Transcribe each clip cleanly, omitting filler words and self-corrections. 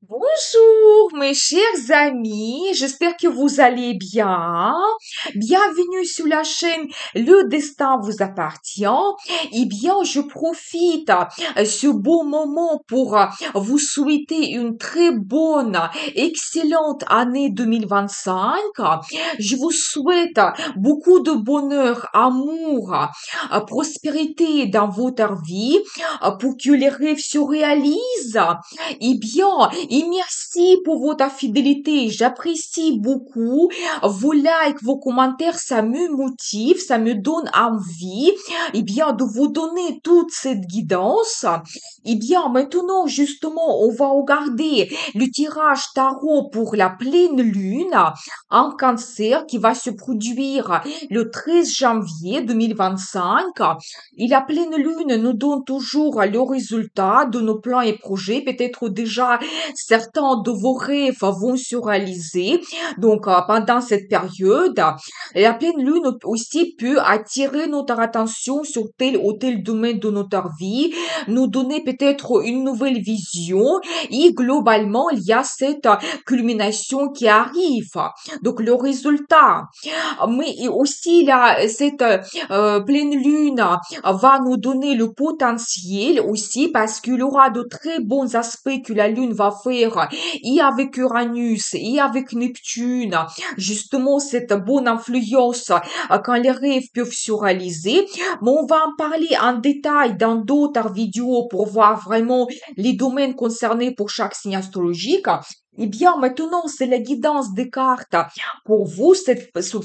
Bonjour mes chers amis, j'espère que vous allez bien. Bienvenue sur la chaîne Le Destin vous appartient. Eh bien, je profite ce beau moment pour vous souhaiter une très bonne, excellente année 2025. Je vous souhaite beaucoup de bonheur, amour, prospérité dans votre vie pour que les rêves se réalisent. Eh bien, et merci pour votre fidélité. J'apprécie beaucoup vos likes, vos commentaires. Ça me motive, ça me donne envie, eh bien, de vous donner toute cette guidance. Eh bien, maintenant, justement, on va regarder le tirage tarot pour la pleine lune en Cancer qui va se produire le 13 janvier 2025. Et la pleine lune nous donne toujours le résultat de nos plans et projets. Peut-être déjà certains de vos rêves vont se réaliser. Donc, pendant cette période, la pleine lune aussi peut attirer notre attention sur tel ou tel domaine de notre vie, nous donner peut-être une nouvelle vision et globalement, il y a cette culmination qui arrive. Donc, le résultat. Mais aussi, là, cette pleine lune va nous donner le potentiel aussi parce qu'il y aura de très bons aspects que la lune va faire et avec Uranus et avec Neptune. Justement, cette bonne influence quand les rêves peuvent se réaliser. Mais on va en parler en détail dans d'autres vidéos pour voir vraiment les domaines concernés pour chaque signe astrologique. Eh bien, maintenant, c'est la guidance des cartes pour vous,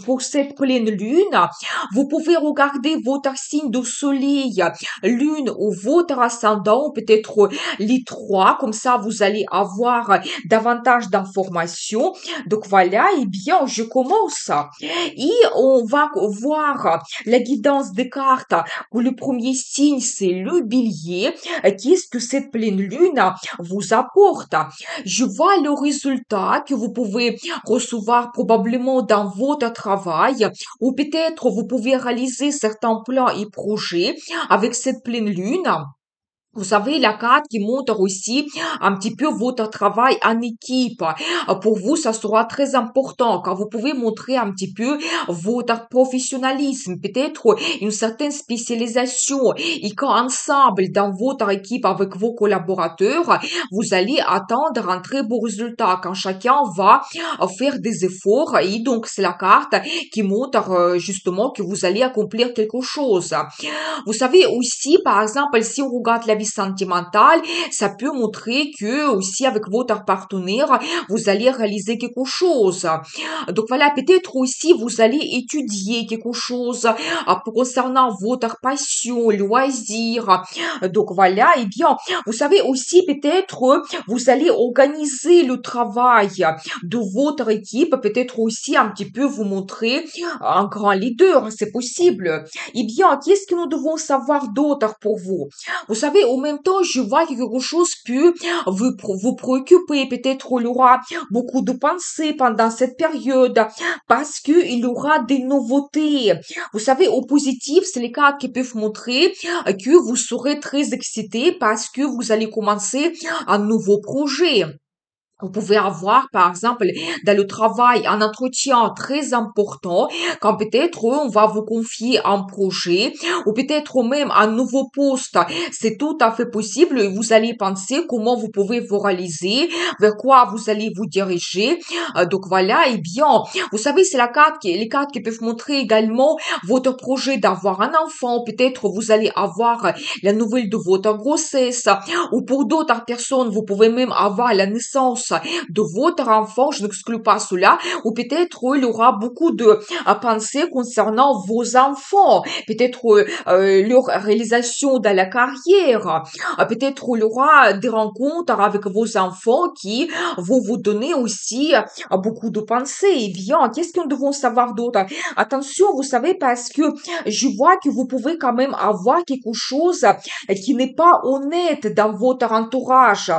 pour cette pleine lune. Vous pouvez regarder votre signe de soleil, lune ou votre ascendant, peut-être les trois, comme ça vous allez avoir davantage d'informations. Donc voilà, eh bien, je commence. Et on va voir la guidance des cartes. Pour le premier signe, c'est le bélier. Qu'est-ce que cette pleine lune vous apporte? Je vois le résultat que vous pouvez recevoir probablement dans votre travail ou peut-être vous pouvez réaliser certains plans et projets avec cette pleine lune. Vous savez, la carte qui montre aussi un petit peu votre travail en équipe. Pour vous, ça sera très important car vous pouvez montrer un petit peu votre professionnalisme, peut-être une certaine spécialisation et quand ensemble dans votre équipe avec vos collaborateurs, vous allez atteindre un très beau résultat quand chacun va faire des efforts et donc c'est la carte qui montre justement que vous allez accomplir quelque chose. Vous savez aussi, par exemple, si on regarde la vie sentimentale, ça peut montrer que aussi avec votre partenaire, vous allez réaliser quelque chose. Donc voilà, peut-être aussi vous allez étudier quelque chose concernant votre passion, loisir. Donc voilà, et bien, vous savez aussi peut-être vous allez organiser le travail de votre équipe, peut-être aussi un petit peu vous montrer un grand leader, c'est possible. Eh bien, qu'est-ce que nous devons savoir d'autre pour vous? Vous savez, en même temps, je vois que quelque chose peut vous préoccuper. Peut-être il y aura beaucoup de pensées pendant cette période parce qu'il y aura des nouveautés. Vous savez, au positif, c'est les cas qui peuvent montrer que vous serez très excité parce que vous allez commencer un nouveau projet. Vous pouvez avoir, par exemple, dans le travail, un entretien très important, quand peut-être on va vous confier un projet, ou peut-être même un nouveau poste. C'est tout à fait possible. Vous allez penser comment vous pouvez vous réaliser, vers quoi vous allez vous diriger. Donc voilà, et bien, vous savez, c'est les cartes qui peuvent montrer également votre projet d'avoir un enfant. Peut-être vous allez avoir la nouvelle de votre grossesse, ou pour d'autres personnes, vous pouvez même avoir la naissance de votre enfant, je n'exclus pas cela, ou peut-être il y aura beaucoup de pensées concernant vos enfants, peut-être leur réalisation dans la carrière, peut-être il y aura des rencontres avec vos enfants qui vont vous donner aussi beaucoup de pensées. Eh bien, qu'est-ce que nous devons savoir d'autre? Attention, vous savez, parce que je vois que vous pouvez quand même avoir quelque chose qui n'est pas honnête dans votre entourage.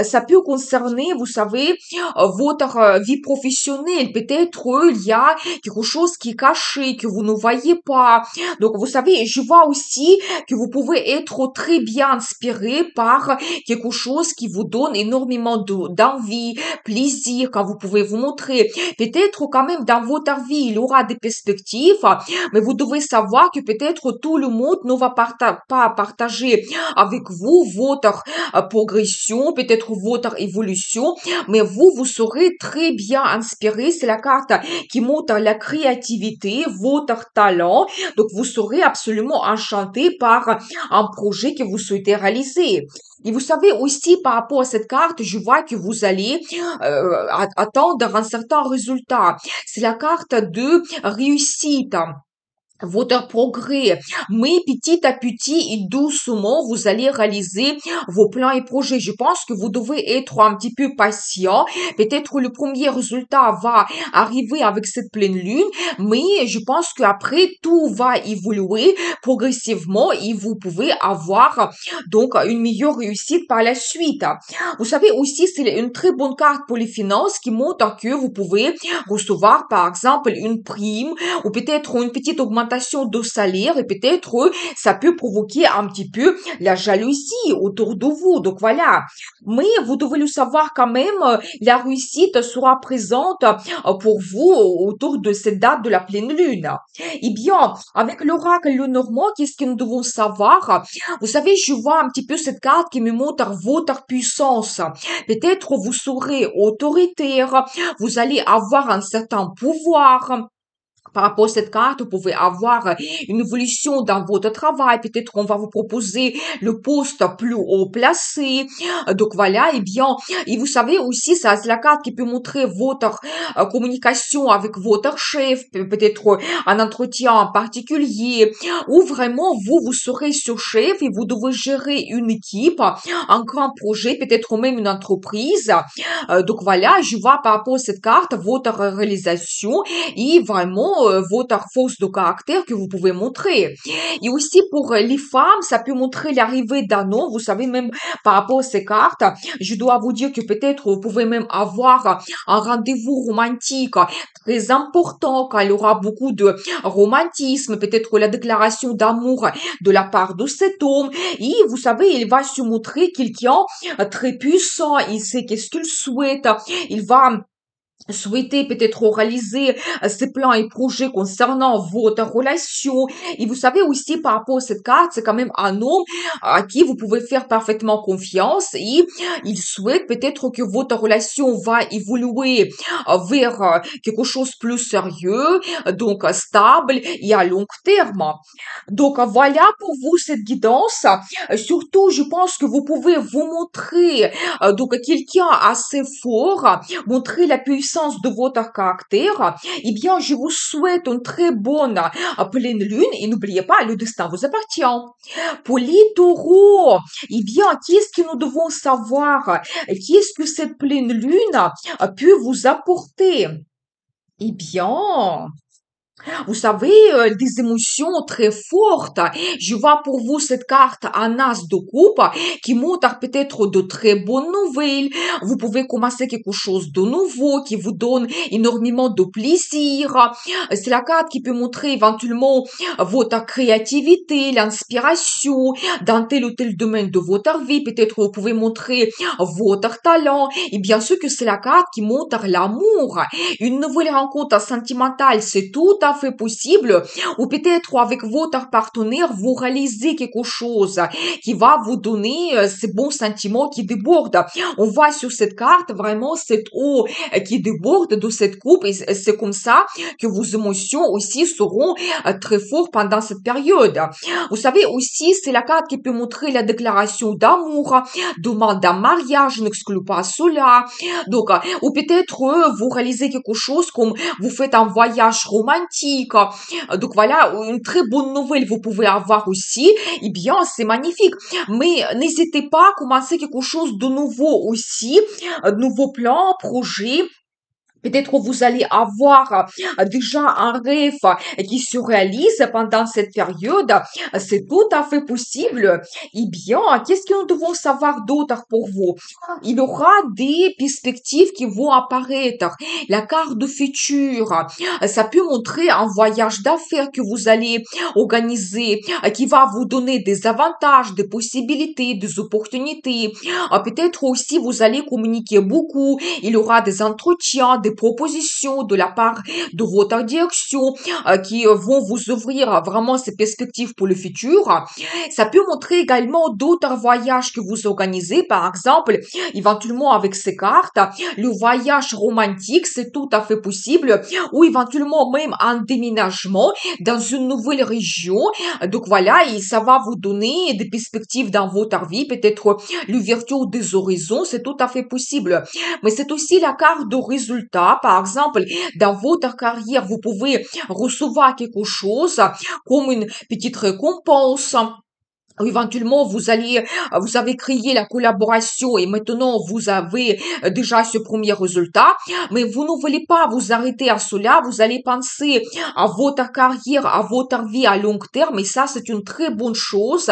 Ça peut concerner, vous savez, votre vie professionnelle. Peut-être il y a quelque chose qui est caché, que vous ne voyez pas. Donc, vous savez, je vois aussi que vous pouvez être très bien inspiré par quelque chose qui vous donne énormément d'envie, plaisir, quand vous pouvez vous montrer. Peut-être quand même dans votre vie, il y aura des perspectives, mais vous devez savoir que peut-être tout le monde ne va pas partager avec vous votre progression, peut-être votre évolution, mais vous serez très bien inspiré. C'est la carte qui montre la créativité, votre talent. Donc, vous serez absolument enchanté par un projet que vous souhaitez réaliser. Et vous savez aussi, par rapport à cette carte, je vois que vous allez attendre un certain résultat. C'est la carte de réussite, votre progrès. Mais petit à petit et doucement, vous allez réaliser vos plans et projets. Je pense que vous devez être un petit peu patient. Peut-être le premier résultat va arriver avec cette pleine lune, mais je pense qu'après, tout va évoluer progressivement et vous pouvez avoir donc une meilleure réussite par la suite. Vous savez aussi, c'est une très bonne carte pour les finances qui montre que vous pouvez recevoir, par exemple, une prime ou peut-être une petite augmentation de salaire et peut-être ça peut provoquer un petit peu la jalousie autour de vous. Donc voilà. Mais vous devez le savoir quand même, la réussite sera présente pour vous autour de cette date de la pleine lune. Eh bien, avec l'oracle Lenormand, qu'est-ce que nous devons savoir? Vous savez, je vois un petit peu cette carte qui me montre votre puissance. Peut-être vous serez autoritaire, vous allez avoir un certain pouvoir. Par rapport à cette carte, vous pouvez avoir une évolution dans votre travail. Peut-être qu'on va vous proposer le poste plus haut placé. Donc voilà, eh bien, et vous savez aussi, ça, c'est la carte qui peut montrer votre communication avec votre chef, peut-être un entretien en particulier, ou vraiment vous serez sur chef et vous devez gérer une équipe, un grand projet, peut-être même une entreprise. Donc voilà, je vois par rapport à cette carte votre réalisation et vraiment votre force de caractère que vous pouvez montrer. Et aussi pour les femmes, ça peut montrer l'arrivée d'un homme. Vous savez, même par rapport à ces cartes, je dois vous dire que peut-être vous pouvez même avoir un rendez-vous romantique très important, quand il y aura beaucoup de romantisme, peut-être la déclaration d'amour de la part de cet homme. Et vous savez, il va se montrer quelqu'un très puissant, il sait qu'est-ce qu'il souhaite, il va souhaiter peut-être réaliser ses plans et projets concernant votre relation. Et vous savez aussi par rapport à cette carte, c'est quand même un homme à qui vous pouvez faire parfaitement confiance et il souhaite peut-être que votre relation va évoluer vers quelque chose de plus sérieux, donc stable et à long terme. Donc voilà pour vous cette guidance. Surtout, je pense que vous pouvez vous montrer donc quelqu'un assez fort, montrer la puissance de votre caractère. Eh bien, je vous souhaite une très bonne pleine lune et n'oubliez pas, le destin vous appartient. Pour les taureaux, eh bien, qu'est-ce que nous devons savoir? Qu'est-ce que cette pleine lune peut vous apporter? Eh bien, vous savez, des émotions très fortes. Je vois pour vous cette carte en as de coupe qui montre peut-être de très bonnes nouvelles. Vous pouvez commencer quelque chose de nouveau qui vous donne énormément de plaisir. C'est la carte qui peut montrer éventuellement votre créativité, l'inspiration dans tel ou tel domaine de votre vie. Peut-être vous pouvez montrer votre talent. Et bien sûr que c'est la carte qui montre l'amour. Une nouvelle rencontre sentimentale, c'est tout à fait possible. Ou peut-être avec votre partenaire, vous réalisez quelque chose qui va vous donner ces bons sentiments qui débordent. On voit sur cette carte vraiment cette eau qui déborde de cette coupe et c'est comme ça que vos émotions aussi seront très fortes pendant cette période. Vous savez aussi, c'est la carte qui peut montrer la déclaration d'amour, demande d'un mariage, je n'exclus pas cela. Donc, ou peut-être vous réalisez quelque chose comme vous faites un voyage romantique. Donc voilà, une très bonne nouvelle vous pouvez avoir aussi. Eh bien, c'est magnifique. Mais n'hésitez pas à commencer quelque chose de nouveau aussi, de nouveaux plans, projets. Peut-être vous allez avoir déjà un rêve qui se réalise pendant cette période. C'est tout à fait possible. Eh bien, qu'est-ce que nous devons savoir d'autre pour vous? Il y aura des perspectives qui vont apparaître. La carte de futur, ça peut montrer un voyage d'affaires que vous allez organiser, qui va vous donner des avantages, des possibilités, des opportunités. Peut-être aussi vous allez communiquer beaucoup. Il y aura des entretiens, des propositions de la part de votre direction qui vont vous ouvrir vraiment ces perspectives pour le futur. Ça peut montrer également d'autres voyages que vous organisez, par exemple, éventuellement avec ces cartes, le voyage romantique, c'est tout à fait possible, ou éventuellement même un déménagement dans une nouvelle région. Donc voilà, et ça va vous donner des perspectives dans votre vie, peut-être l'ouverture des horizons, c'est tout à fait possible. Mais c'est aussi la carte de résultat. Par exemple, dans votre carrière, vous pouvez recevoir quelque chose comme une petite récompense. Éventuellement, vous avez créé la collaboration et maintenant vous avez déjà ce premier résultat, mais vous ne voulez pas vous arrêter à cela, vous allez penser à votre carrière, à votre vie à long terme et ça, c'est une très bonne chose.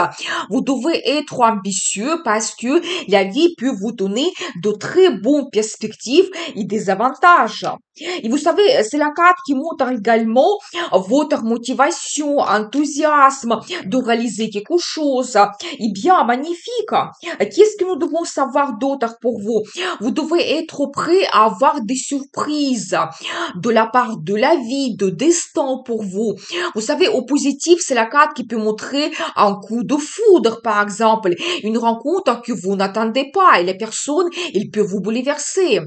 Vous devez être ambitieux parce que la vie peut vous donner de très bonnes perspectives et des avantages. Et vous savez, c'est la carte qui montre également votre motivation, enthousiasme de réaliser quelque chose. Eh bien, magnifique. Qu'est-ce que nous devons savoir d'autre pour vous? Vous devez être prêt à avoir des surprises de la part de la vie, de destin pour vous. Vous savez, au positif, c'est la carte qui peut montrer un coup de foudre, par exemple, une rencontre que vous n'attendez pas et les personnes, il peut vous bouleverser.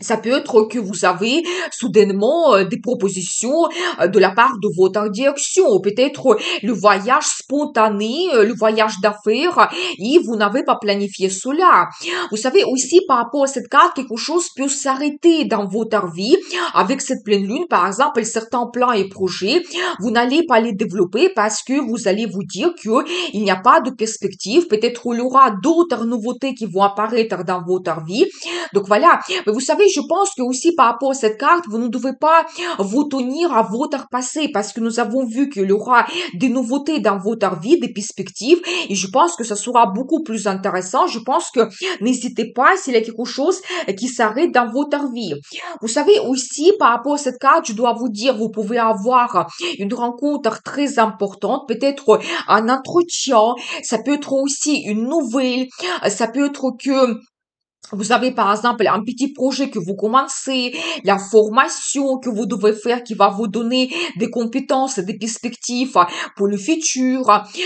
Ça peut être que vous avez soudainement des propositions de la part de votre direction, ou peut-être le voyage spontané, le voyage d'affaires, et vous n'avez pas planifié cela. Vous savez aussi par rapport à cette carte, quelque chose peut s'arrêter dans votre vie. Avec cette pleine lune, par exemple, certains plans et projets, vous n'allez pas les développer parce que vous allez vous dire que il n'y a pas de perspective. Peut-être il y aura d'autres nouveautés qui vont apparaître dans votre vie. Donc voilà. Mais vous savez, je pense que aussi par rapport à cette carte, vous ne devez pas vous tenir à votre passé parce que nous avons vu qu'il y aura des nouveautés dans votre vie, des perspectives et je pense que ça sera beaucoup plus intéressant. Je pense que n'hésitez pas s'il y a quelque chose qui s'arrête dans votre vie. Vous savez aussi par rapport à cette carte, je dois vous dire, vous pouvez avoir une rencontre très importante, peut-être un entretien, ça peut être aussi une nouvelle, ça peut être que vous avez par exemple un petit projet que vous commencez, la formation que vous devez faire qui va vous donner des compétences, des perspectives pour le futur.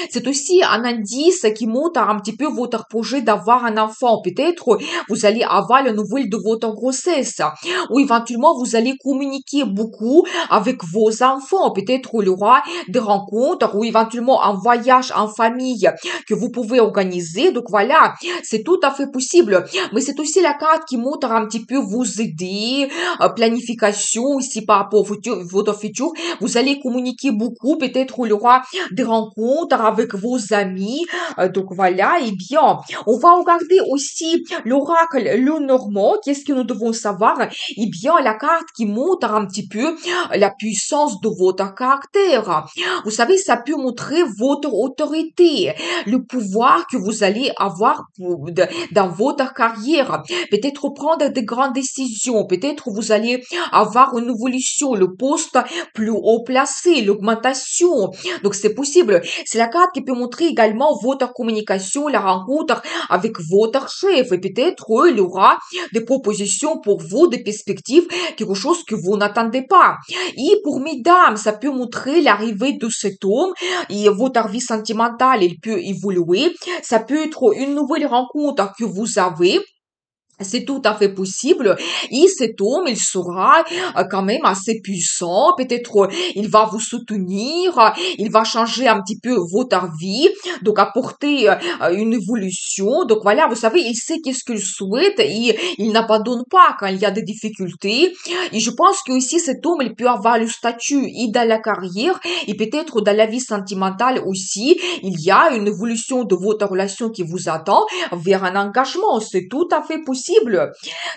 C'est aussi un indice qui montre un petit peu votre projet d'avoir un enfant. Peut-être vous allez avoir la nouvelle de votre grossesse ou éventuellement vous allez communiquer beaucoup avec vos enfants. Peut-être il y aura des rencontres ou éventuellement un voyage en famille que vous pouvez organiser. Donc voilà, c'est tout à fait possible. Mais c'est aussi la carte qui montre un petit peu vos idées, planification ici par rapport au votre futur. Vous allez communiquer beaucoup, peut-être il y aura des rencontres avec vos amis. Donc voilà, et bien, on va regarder aussi l'oracle Lenormand. Qu'est-ce que nous devons savoir? Eh bien, la carte qui montre un petit peu la puissance de votre caractère. Vous savez, ça peut montrer votre autorité, le pouvoir que vous allez avoir dans votre carrière. Peut-être prendre de grandes décisions. Peut-être vous allez avoir une évolution, le poste plus haut placé, l'augmentation. Donc c'est possible. C'est la carte qui peut montrer également votre communication, la rencontre avec votre chef. Et peut-être il y aura des propositions pour vous, des perspectives, quelque chose que vous n'attendez pas. Et pour mesdames, ça peut montrer l'arrivée de cet homme et votre vie sentimentale, elle peut évoluer. Ça peut être une nouvelle rencontre que vous avez. C'est tout à fait possible. Et cet homme, il sera quand même assez puissant. Peut-être il va vous soutenir, il va changer un petit peu votre vie, donc apporter une évolution. Donc voilà, vous savez, il sait qu'est-ce qu'il souhaite et il n'abandonne pas quand il y a des difficultés. Et je pense que aussi cet homme, il peut avoir le statut et dans la carrière et peut-être dans la vie sentimentale aussi. Il y a une évolution de votre relation qui vous attend vers un engagement. C'est tout à fait possible. possible.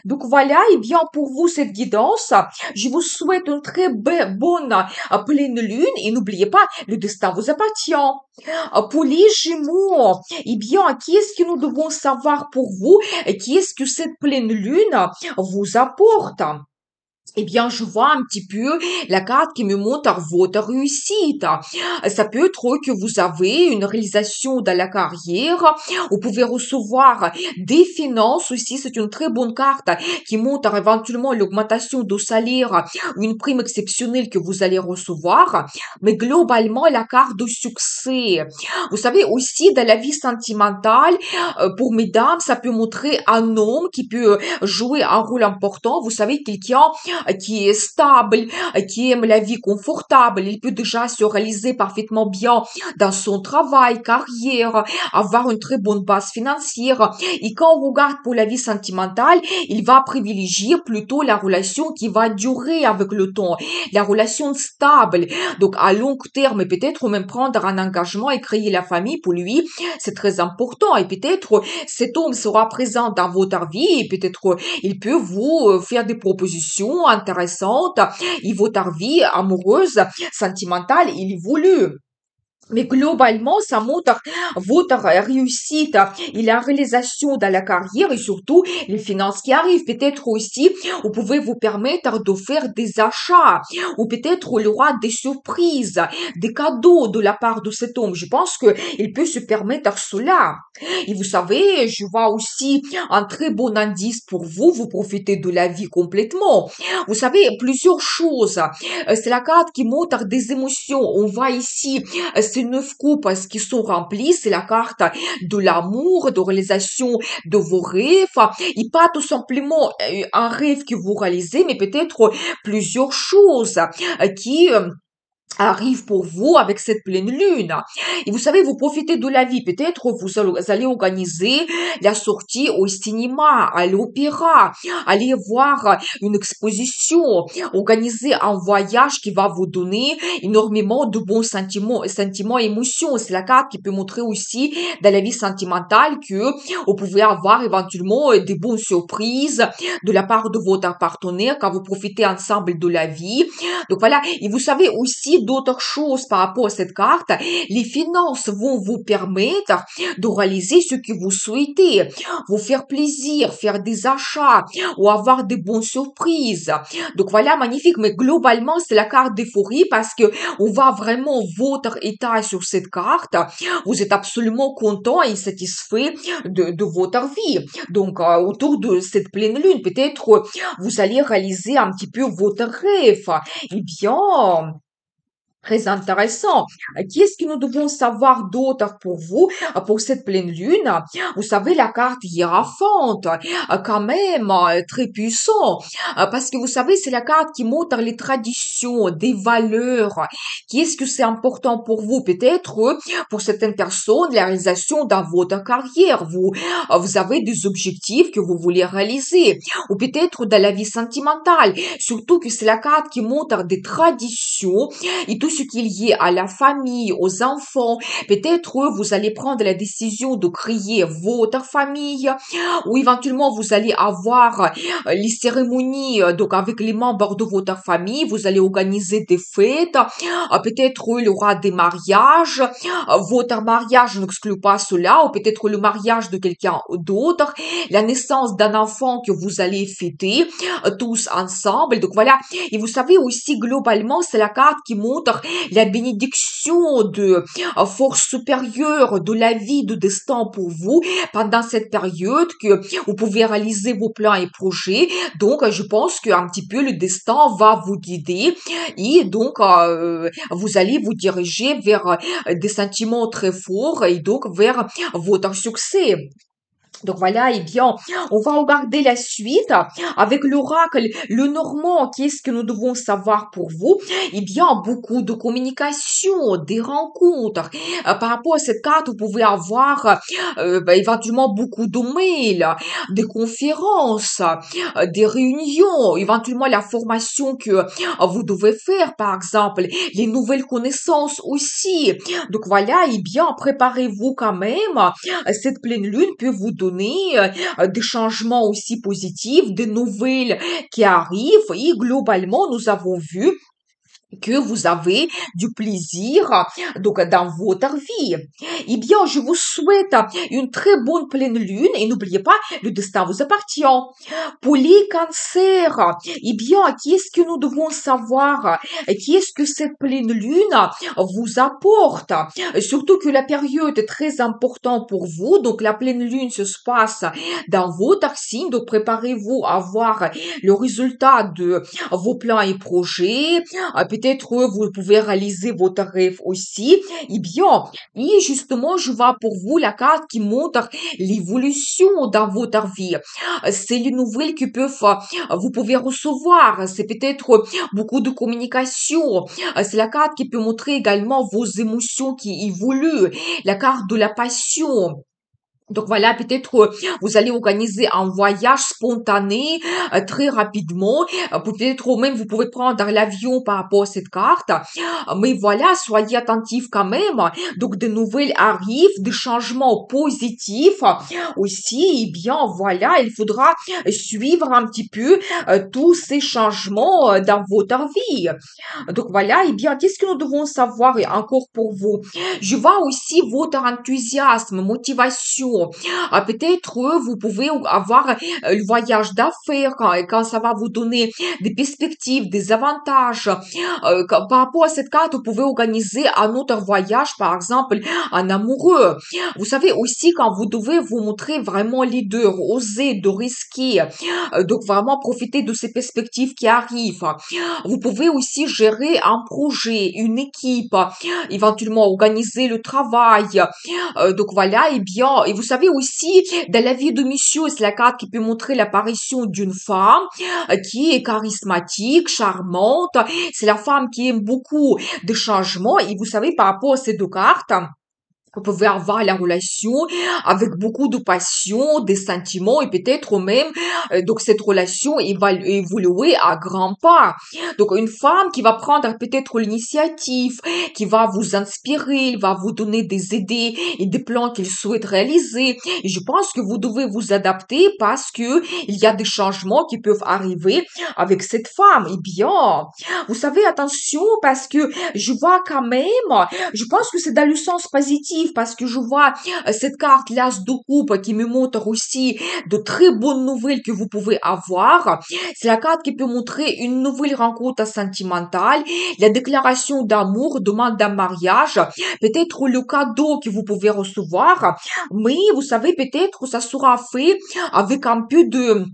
Donc voilà, et bien pour vous cette guidance, je vous souhaite une très bonne pleine lune et n'oubliez pas, le destin vous appartient. Pour les Gémeaux, eh bien, qu'est-ce que nous devons savoir pour vous? Qu'est-ce que cette pleine lune vous apporte? Eh bien, je vois un petit peu la carte qui me montre votre réussite. Ça peut être que vous avez une réalisation dans la carrière. Vous pouvez recevoir des finances aussi. C'est une très bonne carte qui montre éventuellement l'augmentation de salaire ou une prime exceptionnelle que vous allez recevoir. Mais globalement, la carte de succès. Vous savez, aussi dans la vie sentimentale, pour mesdames, ça peut montrer un homme qui peut jouer un rôle important. Vous savez, quelqu'un qui est stable, qui aime la vie confortable, il peut déjà se réaliser parfaitement bien dans son travail, carrière, avoir une très bonne base financière. Et quand on regarde pour la vie sentimentale, il va privilégier plutôt la relation qui va durer avec le temps, la relation stable. Donc à long terme, peut-être même prendre un engagement et créer la famille pour lui, c'est très important. Et peut-être cet homme sera présent dans votre vie et peut-être il peut vous faire des propositions intéressantes et votre vie amoureuse, sentimentale, il évolue. Mais globalement, ça montre votre réussite et la réalisation dans la carrière et surtout les finances qui arrivent. Peut-être aussi, vous pouvez vous permettre de faire des achats ou peut-être il y aura des surprises, des cadeaux de la part de cet homme. Je pense que il peut se permettre cela. Et vous savez, je vois aussi un très bon indice pour vous. Vous profitez de la vie complètement. Vous savez, plusieurs choses. C'est la carte qui montre des émotions. On voit ici ces 9 coupes qui sont remplies, c'est la carte de l'amour, de réalisation de vos rêves, et pas tout simplement un rêve que vous réalisez, mais peut-être plusieurs choses qui arrive pour vous avec cette pleine lune. Et vous savez, vous profitez de la vie. Peut-être vous allez organiser la sortie au cinéma, à l'opéra, aller voir une exposition, organiser un voyage qui va vous donner énormément de bons sentiments, émotions. C'est la carte qui peut montrer aussi dans la vie sentimentale que vous pouvez avoir éventuellement des bonnes surprises de la part de votre partenaire quand vous profitez ensemble de la vie. Donc voilà, et vous savez aussi d'autres choses par rapport à cette carte. Les finances vont vous permettre de réaliser ce que vous souhaitez, vous faire plaisir, faire des achats ou avoir des bonnes surprises. Donc voilà, magnifique, mais globalement, c'est la carte d'euphorie parce que on voit vraiment votre état sur cette carte. Vous êtes absolument content et satisfait de votre vie. Donc, autour de cette pleine lune, peut-être vous allez réaliser un petit peu votre rêve. Eh bien, très intéressant. Qu'est-ce que nous devons savoir d'autre pour vous, pour cette pleine lune? Vous savez, la carte hiérophante, quand même, très puissant, parce que vous savez, c'est la carte qui montre les traditions, des valeurs. Qu'est-ce que c'est important pour vous? Peut-être, pour certaines personnes, la réalisation dans votre carrière. Vous avez des objectifs que vous voulez réaliser, ou peut-être dans la vie sentimentale. Surtout que c'est la carte qui montre des traditions et tout ce qui est lié à la famille, aux enfants. Peut-être vous allez prendre la décision de créer votre famille ou éventuellement vous allez avoir les cérémonies donc avec les membres de votre famille. Vous allez organiser des fêtes. Peut-être il y aura des mariages. Votre mariage n'exclut pas cela ou peut-être le mariage de quelqu'un d'autre. La naissance d'un enfant que vous allez fêter tous ensemble. Donc voilà. Et vous savez aussi globalement c'est la carte qui montre la bénédiction de force supérieure de la vie, de destin pour vous pendant cette période que vous pouvez réaliser vos plans et projets. Donc, je pense qu'un petit peu le destin va vous guider et donc vous allez vous diriger vers des sentiments très forts et donc vers votre succès. Donc voilà, eh bien, on va regarder la suite avec l'oracle, le normand. Qu'est-ce que nous devons savoir pour vous? Eh bien, beaucoup de communication, des rencontres. Par rapport à cette carte, vous pouvez avoir éventuellement beaucoup de mails, des conférences, des réunions, éventuellement la formation que vous devez faire, par exemple, les nouvelles connaissances aussi. Donc voilà, eh bien, préparez-vous quand même. Cette pleine lune peut vous donner donner des changements aussi positifs, des nouvelles qui arrivent et globalement, nous avons vu que vous avez du plaisir donc dans votre vie. Eh bien, je vous souhaite une très bonne pleine lune et n'oubliez pas, le destin vous appartient. Pour les cancers, eh bien, qu'est-ce que nous devons savoir? Qu'est-ce que cette pleine lune vous apporte? Surtout que la période est très importante pour vous, donc la pleine lune se passe dans votre signe, donc préparez-vous à voir le résultat de vos plans et projets. Peut-être vous pouvez réaliser votre rêve aussi. Eh bien, et justement, je vois pour vous la carte qui montre l'évolution dans votre vie. C'est les nouvelles que vous pouvez recevoir. C'est peut-être beaucoup de communication. C'est la carte qui peut montrer également vos émotions qui évoluent. La carte de la passion. Donc voilà, peut-être vous allez organiser un voyage spontané très rapidement. Peut-être même vous pouvez prendre l'avion par rapport à cette carte. Mais voilà, soyez attentifs quand même. Donc des nouvelles arrivent, des changements positifs aussi. Eh bien voilà, il faudra suivre un petit peu tous ces changements dans votre vie. Donc voilà, eh bien qu'est-ce que nous devons savoir et encore pour vous? Je vois aussi votre enthousiasme, motivation. Peut-être vous pouvez avoir le voyage d'affaires quand ça va vous donner des perspectives, des avantages. Par rapport à cette carte, vous pouvez organiser un autre voyage, par exemple, en amoureux. Vous savez aussi quand vous devez vous montrer vraiment leader, oser, de risquer, donc vraiment profiter de ces perspectives qui arrivent. Vous pouvez aussi gérer un projet, une équipe, éventuellement organiser le travail. Donc voilà, et bien, et vous savez aussi, dans la vie de monsieur, c'est la carte qui peut montrer l'apparition d'une femme qui est charismatique, charmante. C'est la femme qui aime beaucoup de changements. Et vous savez, par rapport à ces deux cartes, vous pouvez avoir la relation avec beaucoup de passion, des sentiments et peut-être même donc cette relation va évoluer à grands pas. Donc une femme qui va prendre peut-être l'initiative, qui va vous inspirer, va vous donner des idées et des plans qu'il souhaite réaliser. Et je pense que vous devez vous adapter parce que il y a des changements qui peuvent arriver avec cette femme. Eh bien, vous savez, attention parce que je vois quand même, je pense que c'est dans le sens positif parce que je vois cette carte l'as de coupe qui me montre aussi de très bonnes nouvelles que vous pouvez avoir. C'est la carte qui peut montrer une nouvelle rencontre sentimentale, la déclaration d'amour, demande d'un mariage, peut-être le cadeau que vous pouvez recevoir, mais vous savez peut-être ça sera fait avec un peu de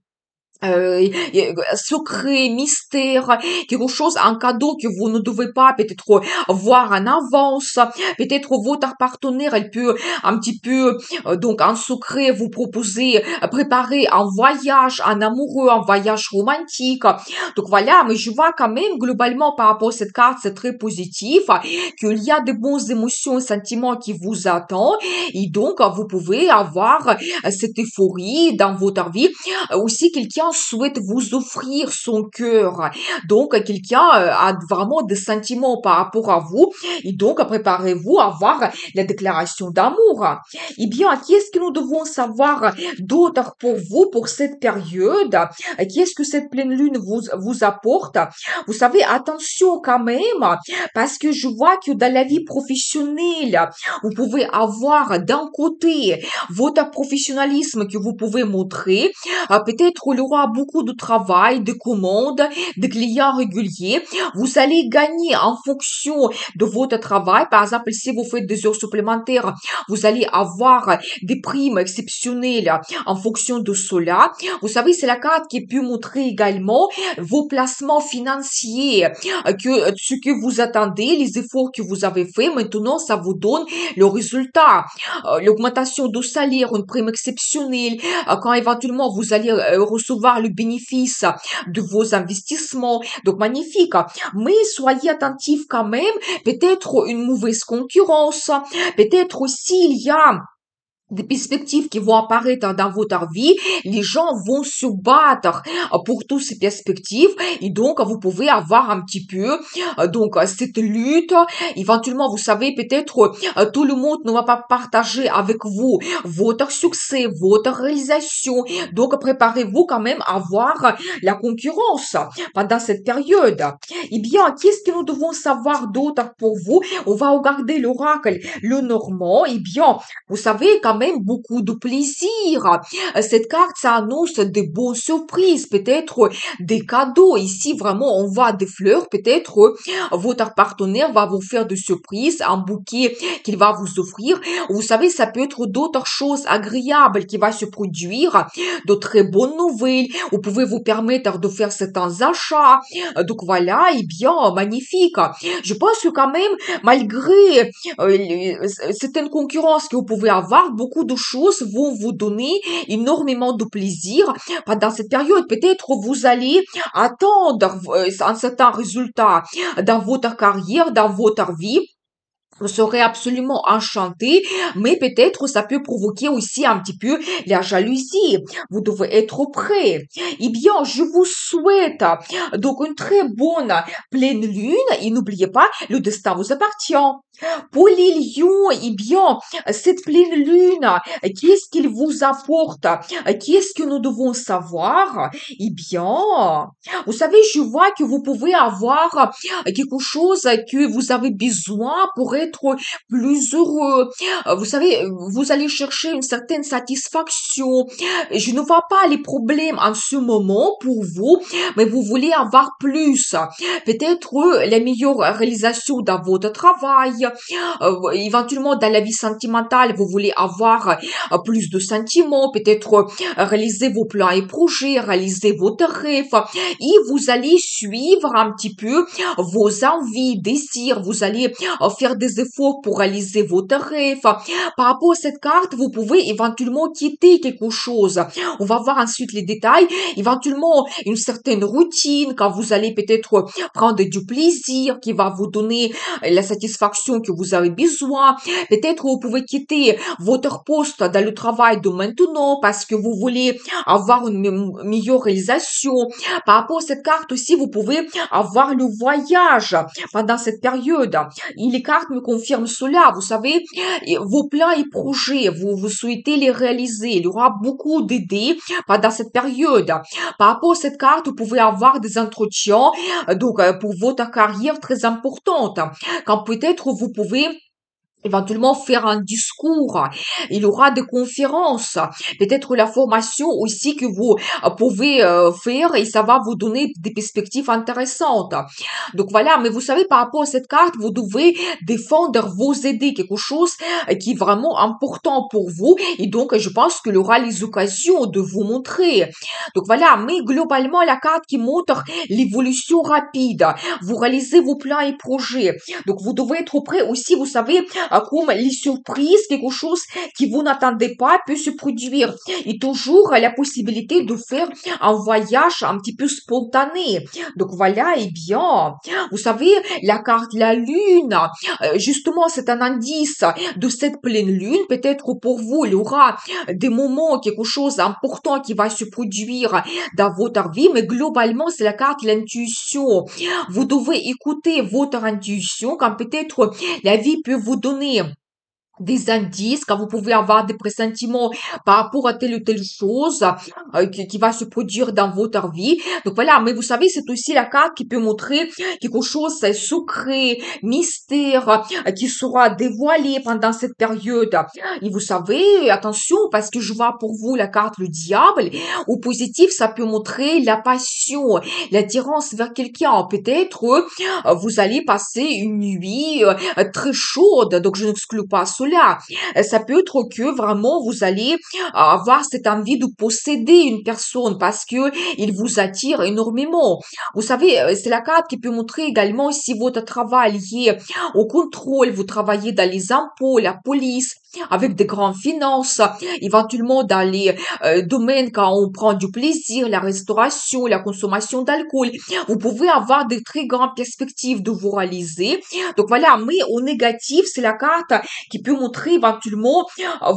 secret, mystère, quelque chose, un cadeau que vous ne devez pas peut-être voir en avance. Peut-être votre partenaire, elle peut un petit peu, donc en secret, vous proposer, préparer un voyage, un amoureux, un voyage romantique. Donc voilà, mais je vois quand même globalement par rapport à cette carte, c'est très positif, qu'il y a de bonnes émotions et sentiments qui vous attendent. Et donc, vous pouvez avoir cette euphorie dans votre vie. Aussi, quelqu'un souhaite vous offrir son cœur. Donc, quelqu'un a vraiment des sentiments par rapport à vous. Et donc, préparez-vous à voir la déclaration d'amour. Eh bien, qu'est-ce que nous devons savoir d'autre pour vous pour cette période? Qu'est-ce que cette pleine lune vous apporte? Vous savez, attention quand même, parce que je vois que dans la vie professionnelle, vous pouvez avoir d'un côté votre professionnalisme que vous pouvez montrer. Peut-être il y aura beaucoup de travail, de commandes, de clients réguliers. Vous allez gagner en fonction de votre travail. Par exemple, si vous faites des heures supplémentaires, vous allez avoir des primes exceptionnelles en fonction de cela. Vous savez, c'est la carte qui peut montrer également vos placements financiers, que ce que vous attendez, les efforts que vous avez faits, maintenant, ça vous donne le résultat. L'augmentation de salaire, une prime exceptionnelle, quand éventuellement vous allez recevoir le bénéfice de vos investissements. Donc, magnifique. Mais soyez attentifs quand même. Peut-être une mauvaise concurrence. Peut-être aussi il y a des perspectives qui vont apparaître dans votre vie, les gens vont se battre pour toutes ces perspectives et donc vous pouvez avoir un petit peu cette lutte. Éventuellement, vous savez, peut-être tout le monde ne va pas partager avec vous votre succès, votre réalisation. Donc, préparez-vous quand même à voir la concurrence pendant cette période. Eh bien, qu'est-ce que nous devons savoir d'autre pour vous? On va regarder l'oracle, le Normand. Eh bien, vous savez, quand même, beaucoup de plaisir. Cette carte, ça annonce de bonnes surprises, peut-être des cadeaux. Ici, vraiment, on voit des fleurs. Peut-être votre partenaire va vous faire des surprises, un bouquet qu'il va vous offrir. Vous savez, ça peut être d'autres choses agréables qui vont se produire, de très bonnes nouvelles. Vous pouvez vous permettre de faire certains achats. Donc voilà, et bien, magnifique. Je pense que quand même, malgré certaines concurrences que vous pouvez avoir, beaucoup de choses vont vous donner énormément de plaisir pendant cette période. Peut-être vous allez attendre un certain résultat dans votre carrière, dans votre vie. Vous serez absolument enchanté, mais peut-être ça peut provoquer aussi un petit peu la jalousie. Vous devez être prêt. Eh bien, je vous souhaite donc une très bonne pleine lune et n'oubliez pas, le destin vous appartient. Pour les lions, eh bien, cette pleine lune, qu'est-ce qu'il vous apporte? Qu'est-ce que nous devons savoir? Eh bien, vous savez, je vois que vous pouvez avoir quelque chose que vous avez besoin pour être plus heureux. Vous savez, vous allez chercher une certaine satisfaction. Je ne vois pas les problèmes en ce moment pour vous, mais vous voulez avoir plus. Peut-être la meilleure réalisation dans votre travail. Éventuellement, dans la vie sentimentale, vous voulez avoir plus de sentiments, peut-être réaliser vos plans et projets, réaliser votre rêve. Et vous allez suivre un petit peu vos envies, désirs. Vous allez faire des efforts pour réaliser votre rêve. Par rapport à cette carte, vous pouvez éventuellement quitter quelque chose. On va voir ensuite les détails. Éventuellement, une certaine routine, quand vous allez peut-être prendre du plaisir, qui va vous donner la satisfaction que vous avez besoin. Peut-être vous pouvez quitter votre poste dans le travail de maintenant parce que vous voulez avoir une meilleure réalisation. Par rapport à cette carte aussi, vous pouvez avoir le voyage pendant cette période. Et les cartes me confirment cela. Vous savez, vos plans et projets, vous souhaitez les réaliser. Il y aura beaucoup d'idées pendant cette période. Par rapport à cette carte, vous pouvez avoir des entretiens pour votre carrière très importante. Quand peut-être vous pouvez éventuellement faire un discours, il y aura des conférences, peut-être la formation aussi que vous pouvez faire et ça va vous donner des perspectives intéressantes. Donc voilà, mais vous savez, par rapport à cette carte, vous devez défendre vos idées, quelque chose qui est vraiment important pour vous et donc je pense qu'il aura les occasions de vous montrer. Donc voilà, mais globalement, la carte qui montre l'évolution rapide, vous réalisez vos plans et projets. Donc vous devez être prêt aussi, vous savez, comme les surprises, quelque chose que vous n'attendez pas peut se produire. Et toujours la possibilité de faire un voyage un petit peu spontané. Donc voilà, eh bien, vous savez, la carte la lune, justement, c'est un indice de cette pleine lune. Peut-être pour vous, il y aura des moments, quelque chose d'important qui va se produire dans votre vie, mais globalement, c'est la carte de l'intuition. Vous devez écouter votre intuition quand peut-être la vie peut vous donner des indices, quand vous pouvez avoir des pressentiments par rapport à telle ou telle chose qui va se produire dans votre vie. Donc voilà, mais vous savez, c'est aussi la carte qui peut montrer quelque chose de secret, mystère, qui sera dévoilé pendant cette période. Et vous savez, attention, parce que je vois pour vous la carte le diable. Au positif, ça peut montrer la passion, l'attirance vers quelqu'un. Peut-être vous allez passer une nuit très chaude, donc je n'exclus pas cela. Ça peut être que vraiment vous allez avoir cette envie de posséder une personne parce que il vous attire énormément. Vous savez, c'est la carte qui peut montrer également si votre travail est lié au contrôle, vous travaillez dans les impôts, la police, avec des grandes finances, éventuellement dans les domaines quand on prend du plaisir, la restauration, la consommation d'alcool. Vous pouvez avoir de très grandes perspectives de vous réaliser. Donc voilà, mais au négatif, c'est la carte qui peut montrer éventuellement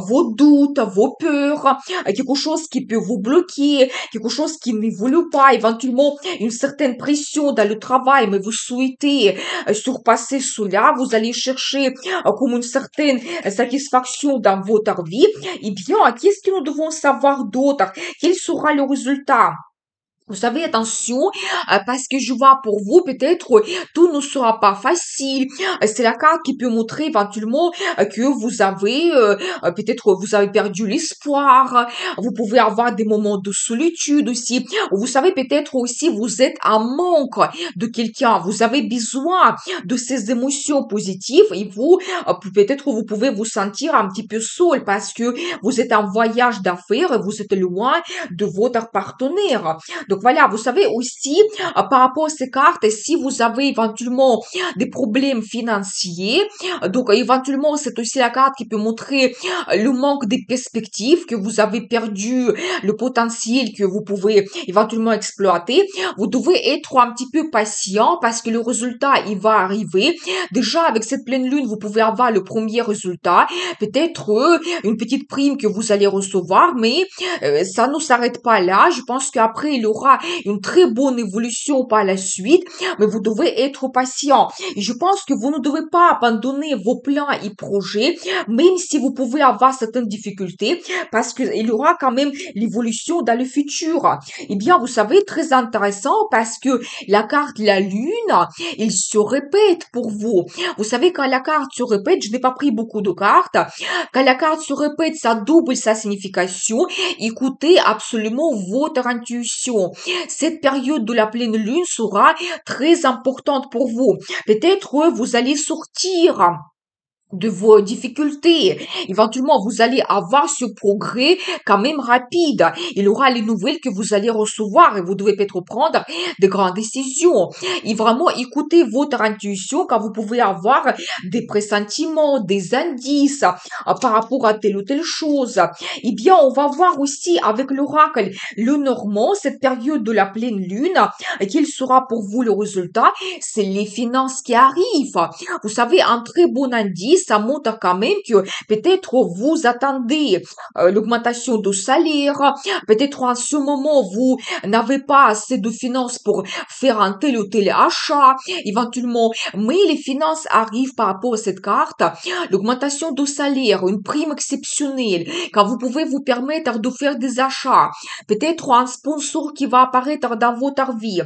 vos doutes, vos peurs, quelque chose qui peut vous bloquer, quelque chose qui n'évolue pas, éventuellement une certaine pression dans le travail, mais vous souhaitez surpasser cela, vous allez chercher comme une certaine satisfaction dans votre vie. Eh bien, qu'est-ce que nous devons savoir d'autre? Quel sera le résultat? Vous savez, attention, parce que je vois pour vous, peut-être, tout ne sera pas facile. C'est la carte qui peut montrer éventuellement que vous avez, peut-être, vous avez perdu l'espoir. Vous pouvez avoir des moments de solitude aussi. Vous savez, peut-être aussi, vous êtes en manque de quelqu'un. Vous avez besoin de ces émotions positives et vous, peut-être, vous pouvez vous sentir un petit peu seul parce que vous êtes en voyage d'affaires et vous êtes loin de votre partenaire. Donc voilà, vous savez aussi, par rapport à ces cartes, si vous avez éventuellement des problèmes financiers, donc éventuellement c'est aussi la carte qui peut montrer le manque des perspectives, que vous avez perdu le potentiel que vous pouvez éventuellement exploiter. Vous devez être un petit peu patient parce que le résultat, il va arriver. Déjà, avec cette pleine lune, vous pouvez avoir le premier résultat, peut-être une petite prime que vous allez recevoir, mais ça ne s'arrête pas là. Je pense qu'après, il y aura une très bonne évolution par la suite, mais vous devez être patient. Et je pense que vous ne devez pas abandonner vos plans et projets, même si vous pouvez avoir certaines difficultés, parce qu'il y aura quand même l'évolution dans le futur. Eh bien, vous savez, très intéressant parce que la carte, la lune, il se répète pour vous. Vous savez, quand la carte se répète, je n'ai pas pris beaucoup de cartes, quand la carte se répète, ça double sa signification. Écoutez absolument votre intuition. Cette période de la pleine lune sera très importante pour vous. Peut-être vous allez sortir de vos difficultés. Éventuellement, vous allez avoir ce progrès quand même rapide. Il y aura les nouvelles que vous allez recevoir et vous devez peut-être prendre de grandes décisions. Et vraiment, écoutez votre intuition quand vous pouvez avoir des pressentiments, des indices par rapport à telle ou telle chose. Eh bien, on va voir aussi avec l'oracle le Normand, cette période de la pleine lune, quel sera pour vous le résultat? C'est les finances qui arrivent. Vous savez, un très bon indice, ça montre quand même que peut-être vous attendez l'augmentation de salaire, peut-être en ce moment vous n'avez pas assez de finances pour faire un tel ou tel achat, éventuellement, mais les finances arrivent par rapport à cette carte, l'augmentation de salaire, une prime exceptionnelle, quand vous pouvez vous permettre de faire des achats, peut-être un sponsor qui va apparaître dans votre vie,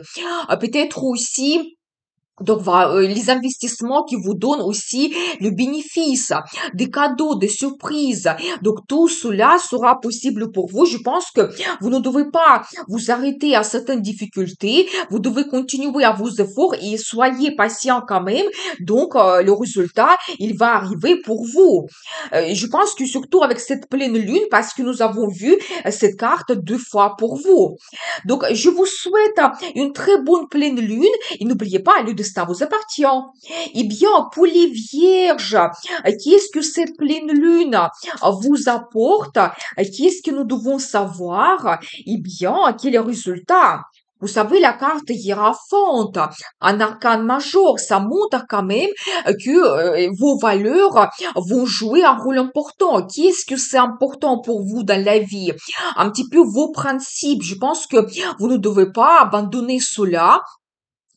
peut-être aussi donc, voilà, les investissements qui vous donnent aussi le bénéfice, des cadeaux, des surprises. Donc, tout cela sera possible pour vous. Je pense que vous ne devez pas vous arrêter à certaines difficultés. Vous devez continuer à vos efforts et soyez patient quand même. Donc, le résultat, il va arriver pour vous. Je pense que surtout avec cette pleine lune, parce que nous avons vu cette carte 2 fois pour vous. Donc, je vous souhaite une très bonne pleine lune et n'oubliez pas, le destin vous appartient. Eh bien, pour les vierges, qu'est-ce que cette pleine lune vous apporte? Qu'est-ce que nous devons savoir? Eh bien, quel est le résultat? Vous savez, la carte hiérophante, un arcane majeur, ça montre quand même que vos valeurs vont jouer un rôle important. Qu'est-ce que c'est important pour vous dans la vie? Un petit peu vos principes. Je pense que vous ne devez pas abandonner cela.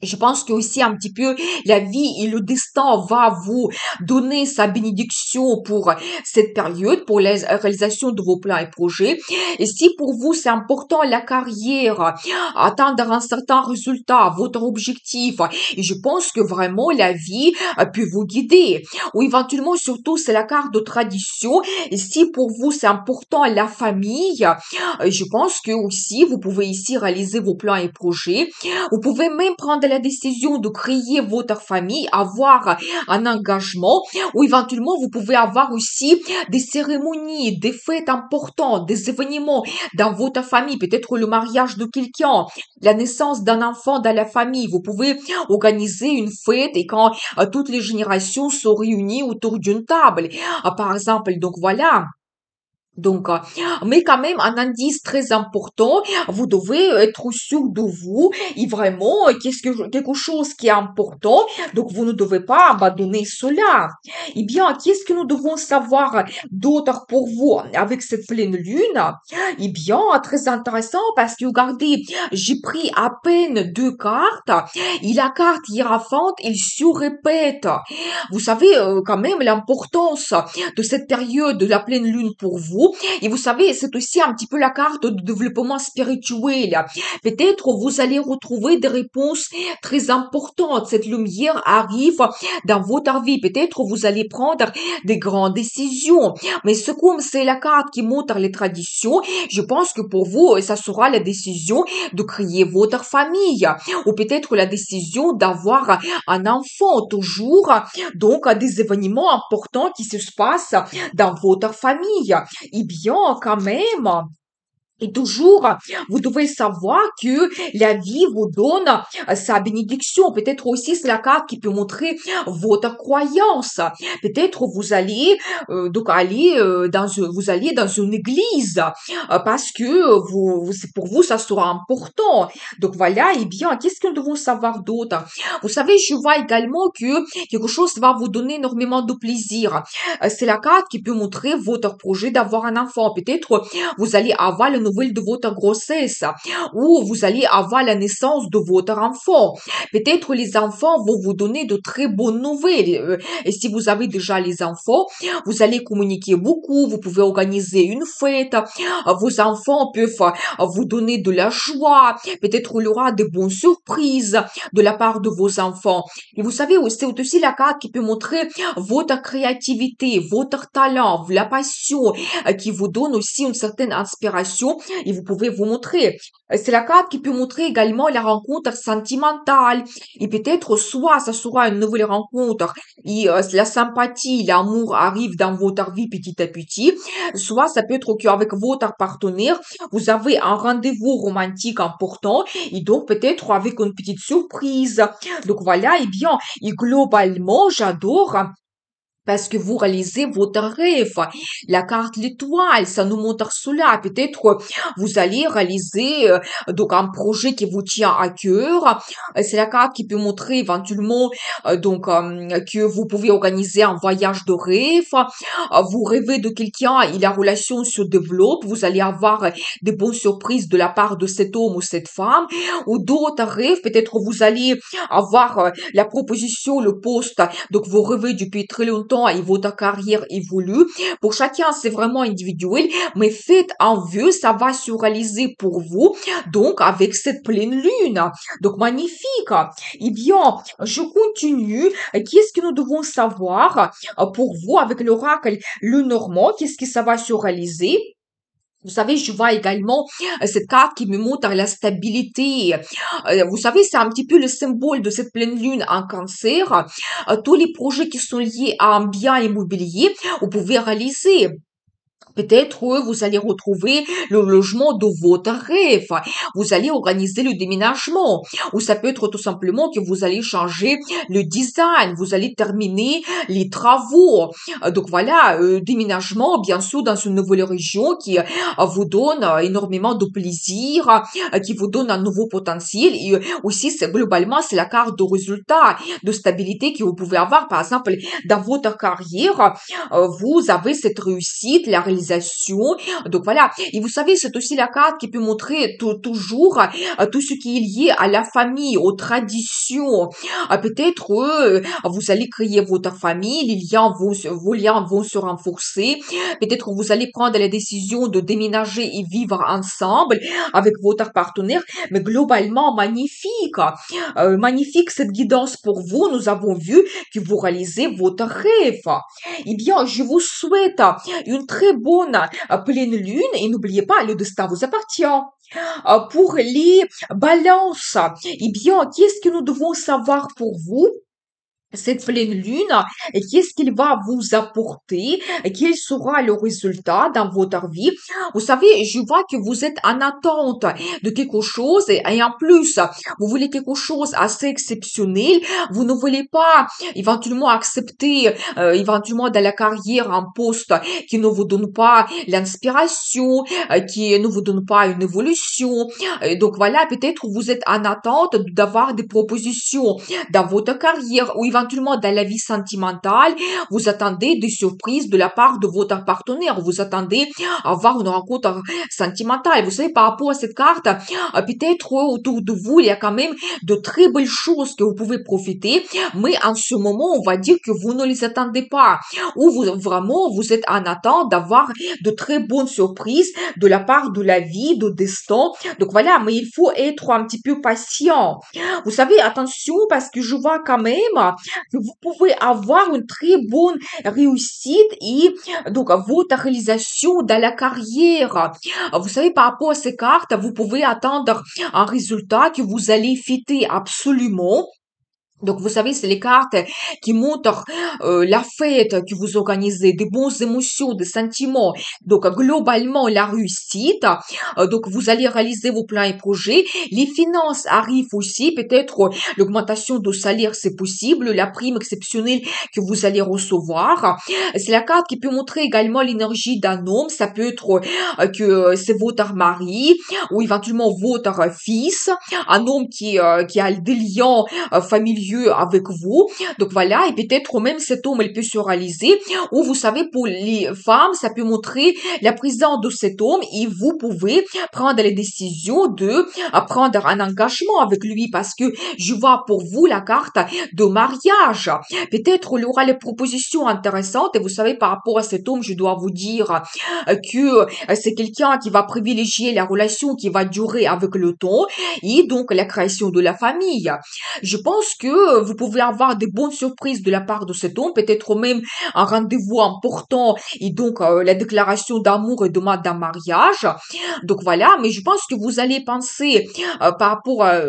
Je pense que aussi un petit peu la vie et le destin va vous donner sa bénédiction pour cette période, pour la réalisation de vos plans et projets. Et si pour vous c'est important la carrière, atteindre un certain résultat, votre objectif, et je pense que vraiment la vie peut vous guider. Ou éventuellement surtout c'est la carte de tradition. Et si pour vous c'est important la famille, je pense que aussi vous pouvez ici réaliser vos plans et projets. Vous pouvez même prendre la la décision de créer votre famille, avoir un engagement, ou éventuellement vous pouvez avoir aussi des cérémonies, des fêtes importantes, des événements dans votre famille, peut-être le mariage de quelqu'un, la naissance d'un enfant dans la famille. Vous pouvez organiser une fête et quand toutes les générations sont réunies autour d'une table. Par exemple, donc voilà. Donc, mais quand même, un indice très important, vous devez être sûr de vous et vraiment, quelque chose qui est important, donc vous ne devez pas abandonner cela. Eh bien, qu'est-ce que nous devons savoir d'autre pour vous avec cette pleine lune? Eh bien, très intéressant parce que regardez, j'ai pris à peine deux cartes et la carte hiérophante, il se répète. Vous savez quand même l'importance de cette période de la pleine lune pour vous. Et vous savez, c'est aussi un petit peu la carte de développement spirituel. Peut-être vous allez retrouver des réponses très importantes. Cette lumière arrive dans votre vie. Peut-être vous allez prendre des grandes décisions. Mais c'est comme c'est la carte qui montre les traditions, je pense que pour vous, ça sera la décision de créer votre famille. Ou peut-être la décision d'avoir un enfant toujours. Donc, des événements importants qui se passent dans votre famille. Eh bien, quand même, et toujours, vous devez savoir que la vie vous donne sa bénédiction. Peut-être aussi c'est la carte qui peut montrer votre croyance. Peut-être vous allez donc aller vous allez dans une église parce que pour vous ça sera important. Donc voilà. Eh bien, qu'est-ce que nous devons savoir d'autre? Vous savez, je vois également que quelque chose va vous donner énormément de plaisir. C'est la carte qui peut montrer votre projet d'avoir un enfant. Peut-être vous allez avoir la nouvelle de votre grossesse ou vous allez avoir la naissance de votre enfant. Peut-être les enfants vont vous donner de très bonnes nouvelles. Et si vous avez déjà les enfants, vous allez communiquer beaucoup, vous pouvez organiser une fête, vos enfants peuvent vous donner de la joie, peut-être il y aura de bonnes surprises de la part de vos enfants. Et vous savez, c'est aussi la carte qui peut montrer votre créativité, votre talent, la passion, qui vous donne aussi une certaine inspiration et vous pouvez vous montrer. C'est la carte qui peut montrer également la rencontre sentimentale et peut-être soit ça sera une nouvelle rencontre et la sympathie, l'amour arrive dans votre vie petit à petit, soit ça peut être qu'avec votre partenaire, vous avez un rendez-vous romantique important et donc peut-être avec une petite surprise. Donc voilà, et bien, et globalement, j'adore parce que vous réalisez votre rêve. La carte l'étoile, ça nous montre cela. Peut-être vous allez réaliser donc un projet qui vous tient à cœur. C'est la carte qui peut montrer éventuellement que vous pouvez organiser un voyage de rêve. Vous rêvez de quelqu'un et la relation se développe. Vous allez avoir des bonnes surprises de la part de cet homme ou cette femme. Ou d'autres rêves, peut-être vous allez avoir la proposition, le poste. Donc vous rêvez depuis très longtemps et votre carrière évolue. Pour chacun, c'est vraiment individuel, mais faites un vœu, ça va se réaliser pour vous. Donc, avec cette pleine lune. Donc, magnifique. Eh bien, je continue. Qu'est-ce que nous devons savoir pour vous avec l'oracle le Normand? Qu'est-ce que ça va se réaliser? Vous savez, je vois également cette carte qui me montre la stabilité. Vous savez, c'est un petit peu le symbole de cette pleine lune en cancer. Tous les projets qui sont liés à un bien immobilier, vous pouvez réaliser. Peut-être vous allez retrouver le logement de votre rêve. Vous allez organiser le déménagement. Ou ça peut être tout simplement que vous allez changer le design. Vous allez terminer les travaux. Donc voilà, déménagement, bien sûr, dans une nouvelle région qui vous donne énormément de plaisir, qui vous donne un nouveau potentiel. Et aussi, globalement, c'est la carte de résultat, de stabilité que vous pouvez avoir. Par exemple, dans votre carrière, vous avez cette réussite, la réalisation. Donc voilà. Et vous savez, c'est aussi la carte qui peut montrer toujours tout ce qui est lié à la famille, aux traditions. Peut-être vous allez créer votre famille, vos liens vont se renforcer. Peut-être vous allez prendre la décision de déménager et vivre ensemble avec votre partenaire. Mais globalement, magnifique. Magnifique cette guidance pour vous. Nous avons vu que vous réalisez votre rêve. Eh bien, je vous souhaite une très bonne bonne pleine lune et n'oubliez pas, le destin vous appartient. Pour les balances, eh bien, qu'est-ce que nous devons savoir pour vous? Cette pleine lune, et qu'est-ce qu'il va vous apporter, et quel sera le résultat dans votre vie. Vous savez, je vois que vous êtes en attente de quelque chose et en plus, vous voulez quelque chose assez exceptionnel. Vous ne voulez pas éventuellement accepter éventuellement dans la carrière un poste qui ne vous donne pas l'inspiration, qui ne vous donne pas une évolution. Donc voilà, peut-être vous êtes en attente d'avoir des propositions dans votre carrière ou éventuellement dans la vie sentimentale, vous attendez des surprises de la part de votre partenaire, vous attendez à avoir une rencontre sentimentale. Vous savez, par rapport à cette carte, peut-être autour de vous, il y a quand même de très belles choses que vous pouvez profiter, mais en ce moment, on va dire que vous ne les attendez pas, ou vous êtes en attente d'avoir de très bonnes surprises de la part de la vie, de destin. Donc voilà, mais il faut être un petit peu patient. Vous savez, attention, parce que je vois quand même que vous pouvez avoir une très bonne réussite et donc votre réalisation dans la carrière. Vous savez, par rapport à ces cartes, vous pouvez attendre un résultat que vous allez fêter absolument. Donc, vous savez, c'est les cartes qui montrent la fête que vous organisez, des bonnes émotions, des sentiments. Donc, globalement, la réussite. Donc, vous allez réaliser vos plans et projets. Les finances arrivent aussi. Peut-être l'augmentation de salaire, c'est possible. La prime exceptionnelle que vous allez recevoir. C'est la carte qui peut montrer également l'énergie d'un homme. Ça peut être que c'est votre mari ou éventuellement votre fils. Un homme qui a des liens familiaux avec vous. Donc voilà, et peut-être même cet homme, il peut se réaliser. Ou vous savez, pour les femmes, ça peut montrer la présence de cet homme et vous pouvez prendre les décisions de prendre un engagement avec lui parce que je vois pour vous la carte de mariage. Peut-être il aura les propositions intéressantes et vous savez, par rapport à cet homme, je dois vous dire que c'est quelqu'un qui va privilégier la relation qui va durer avec le temps et donc la création de la famille. Je pense que vous pouvez avoir des bonnes surprises de la part de cet homme, peut-être même un rendez-vous important et donc la déclaration d'amour et demande d'un mariage. Donc voilà, mais je pense que vous allez penser par rapport à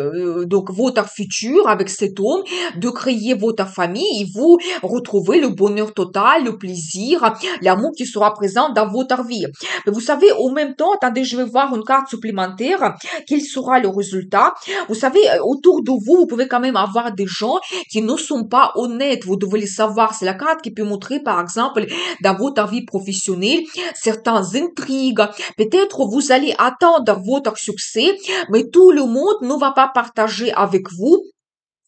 donc votre futur avec cet homme, de créer votre famille et vous retrouver le bonheur total, le plaisir, l'amour qui sera présent dans votre vie. Mais vous savez, au même temps, attendez, je vais voir une carte supplémentaire. Quel sera le résultat? Vous savez, autour de vous, vous pouvez quand même avoir des gens qui ne sont pas honnêtes. Vous devez le savoir. C'est la carte qui peut montrer, par exemple, dans votre vie professionnelle, certaines intrigues. Peut-être vous allez attendre votre succès, mais tout le monde ne va pas partager avec vous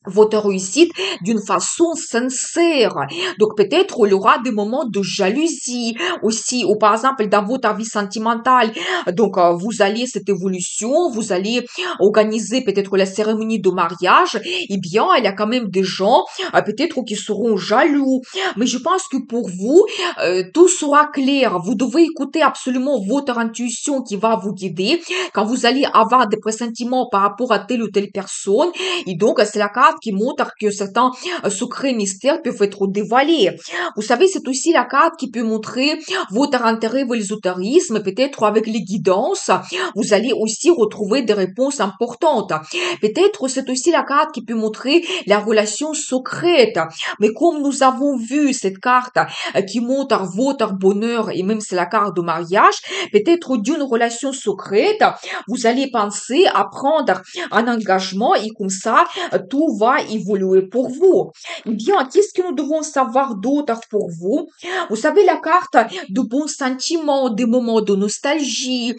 votre réussite d'une façon sincère. Donc peut-être il y aura des moments de jalousie aussi, ou par exemple dans votre vie sentimentale. Donc vous allez cette évolution, vous allez organiser peut-être la cérémonie de mariage. Eh bien, il y a quand même des gens peut-être qui seront jaloux. Mais je pense que pour vous, tout sera clair. Vous devez écouter absolument votre intuition qui va vous guider quand vous allez avoir des pressentiments par rapport à telle ou telle personne. Et donc, c'est la carte qui montre que certains secrets mystères peuvent être dévoilés. Vous savez, c'est aussi la carte qui peut montrer votre intérêt pour l'ésotérisme, peut-être avec les guidances, vous allez aussi retrouver des réponses importantes. Peut-être c'est aussi la carte qui peut montrer la relation secrète. Mais comme nous avons vu cette carte qui montre votre bonheur et même c'est la carte de mariage, peut-être d'une relation secrète, vous allez penser à prendre un engagement et comme ça, tout va évoluer pour vous. Eh bien, qu'est-ce que nous devons savoir d'autre pour vous? Vous savez, la carte de bons sentiments, des moments de nostalgie.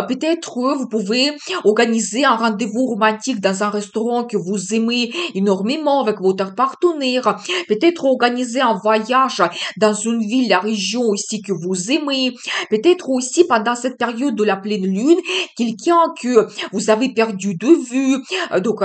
Peut-être vous pouvez organiser un rendez-vous romantique dans un restaurant que vous aimez énormément avec votre partenaire. Peut-être organiser un voyage dans une ville, la région aussi que vous aimez. Peut-être aussi pendant cette période de la pleine lune, quelqu'un que vous avez perdu de vue. Donc,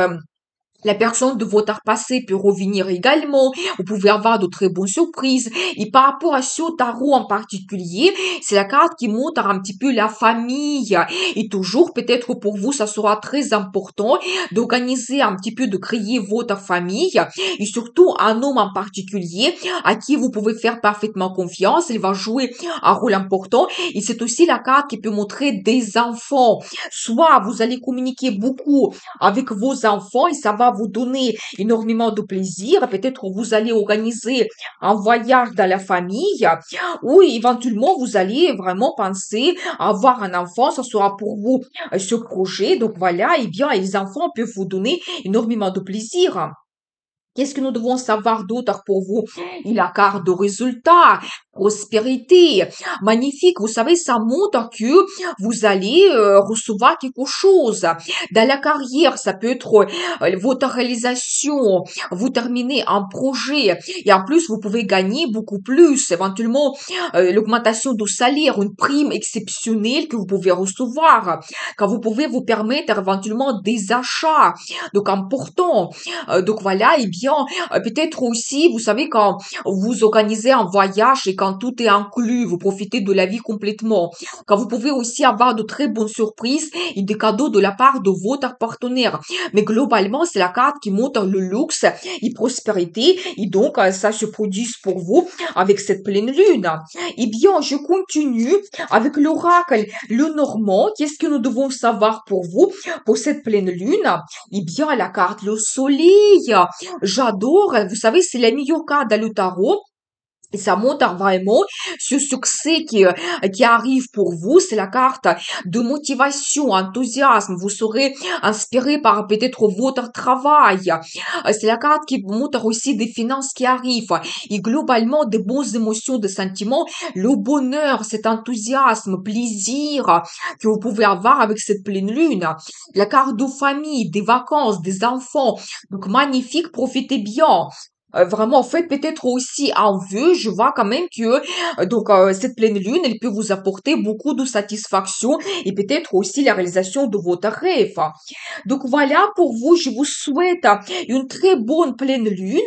La personne de votre passé peut revenir également. Vous pouvez avoir de très bonnes surprises. Et par rapport à ce tarot en particulier, c'est la carte qui montre un petit peu la famille. Et toujours, peut-être pour vous, ça sera très important d'organiser un petit peu, de créer votre famille. Et surtout, un homme en particulier à qui vous pouvez faire parfaitement confiance. Il va jouer un rôle important. Et c'est aussi la carte qui peut montrer des enfants. Soit vous allez communiquer beaucoup avec vos enfants et ça va vous donner énormément de plaisir. Peut-être vous allez organiser un voyage dans la famille ou éventuellement vous allez vraiment penser à avoir un enfant. Ça sera pour vous ce projet. Donc voilà, et bien, les enfants peuvent vous donner énormément de plaisir. Qu'est-ce que nous devons savoir d'autre pour vous? Il a carte de résultat, prospérité, magnifique. Vous savez, ça montre que vous allez recevoir quelque chose. Dans la carrière, ça peut être votre réalisation, vous terminez un projet et en plus, vous pouvez gagner beaucoup plus. Éventuellement, l'augmentation du salaire, une prime exceptionnelle que vous pouvez recevoir, quand vous pouvez vous permettre éventuellement des achats. Donc, important. Donc voilà, et bien, peut-être aussi, vous savez, quand vous organisez un voyage et quand tout est inclus, vous profitez de la vie complètement. Quand vous pouvez aussi avoir de très bonnes surprises et des cadeaux de la part de votre partenaire. Mais globalement, c'est la carte qui montre le luxe et prospérité. Et donc, ça se produit pour vous avec cette pleine lune. Eh bien, je continue avec l'oracle, le Normand. Qu'est-ce que nous devons savoir pour vous, pour cette pleine lune? Eh bien, la carte, le soleil. J'adore. Vous savez, c'est la meilleure carte dans le tarot. Et ça montre vraiment ce succès qui arrive pour vous. C'est la carte de motivation, enthousiasme. Vous serez inspiré par peut-être votre travail. C'est la carte qui montre aussi des finances qui arrivent. Et globalement, des bonnes émotions, des sentiments, le bonheur, cet enthousiasme, plaisir que vous pouvez avoir avec cette pleine lune. La carte de famille, des vacances, des enfants. Donc magnifique, profitez bien. Vraiment, en fait, peut-être aussi en vue, je vois quand même que cette pleine lune, elle peut vous apporter beaucoup de satisfaction et peut-être aussi la réalisation de votre rêve. Donc voilà, pour vous, je vous souhaite une très bonne pleine lune.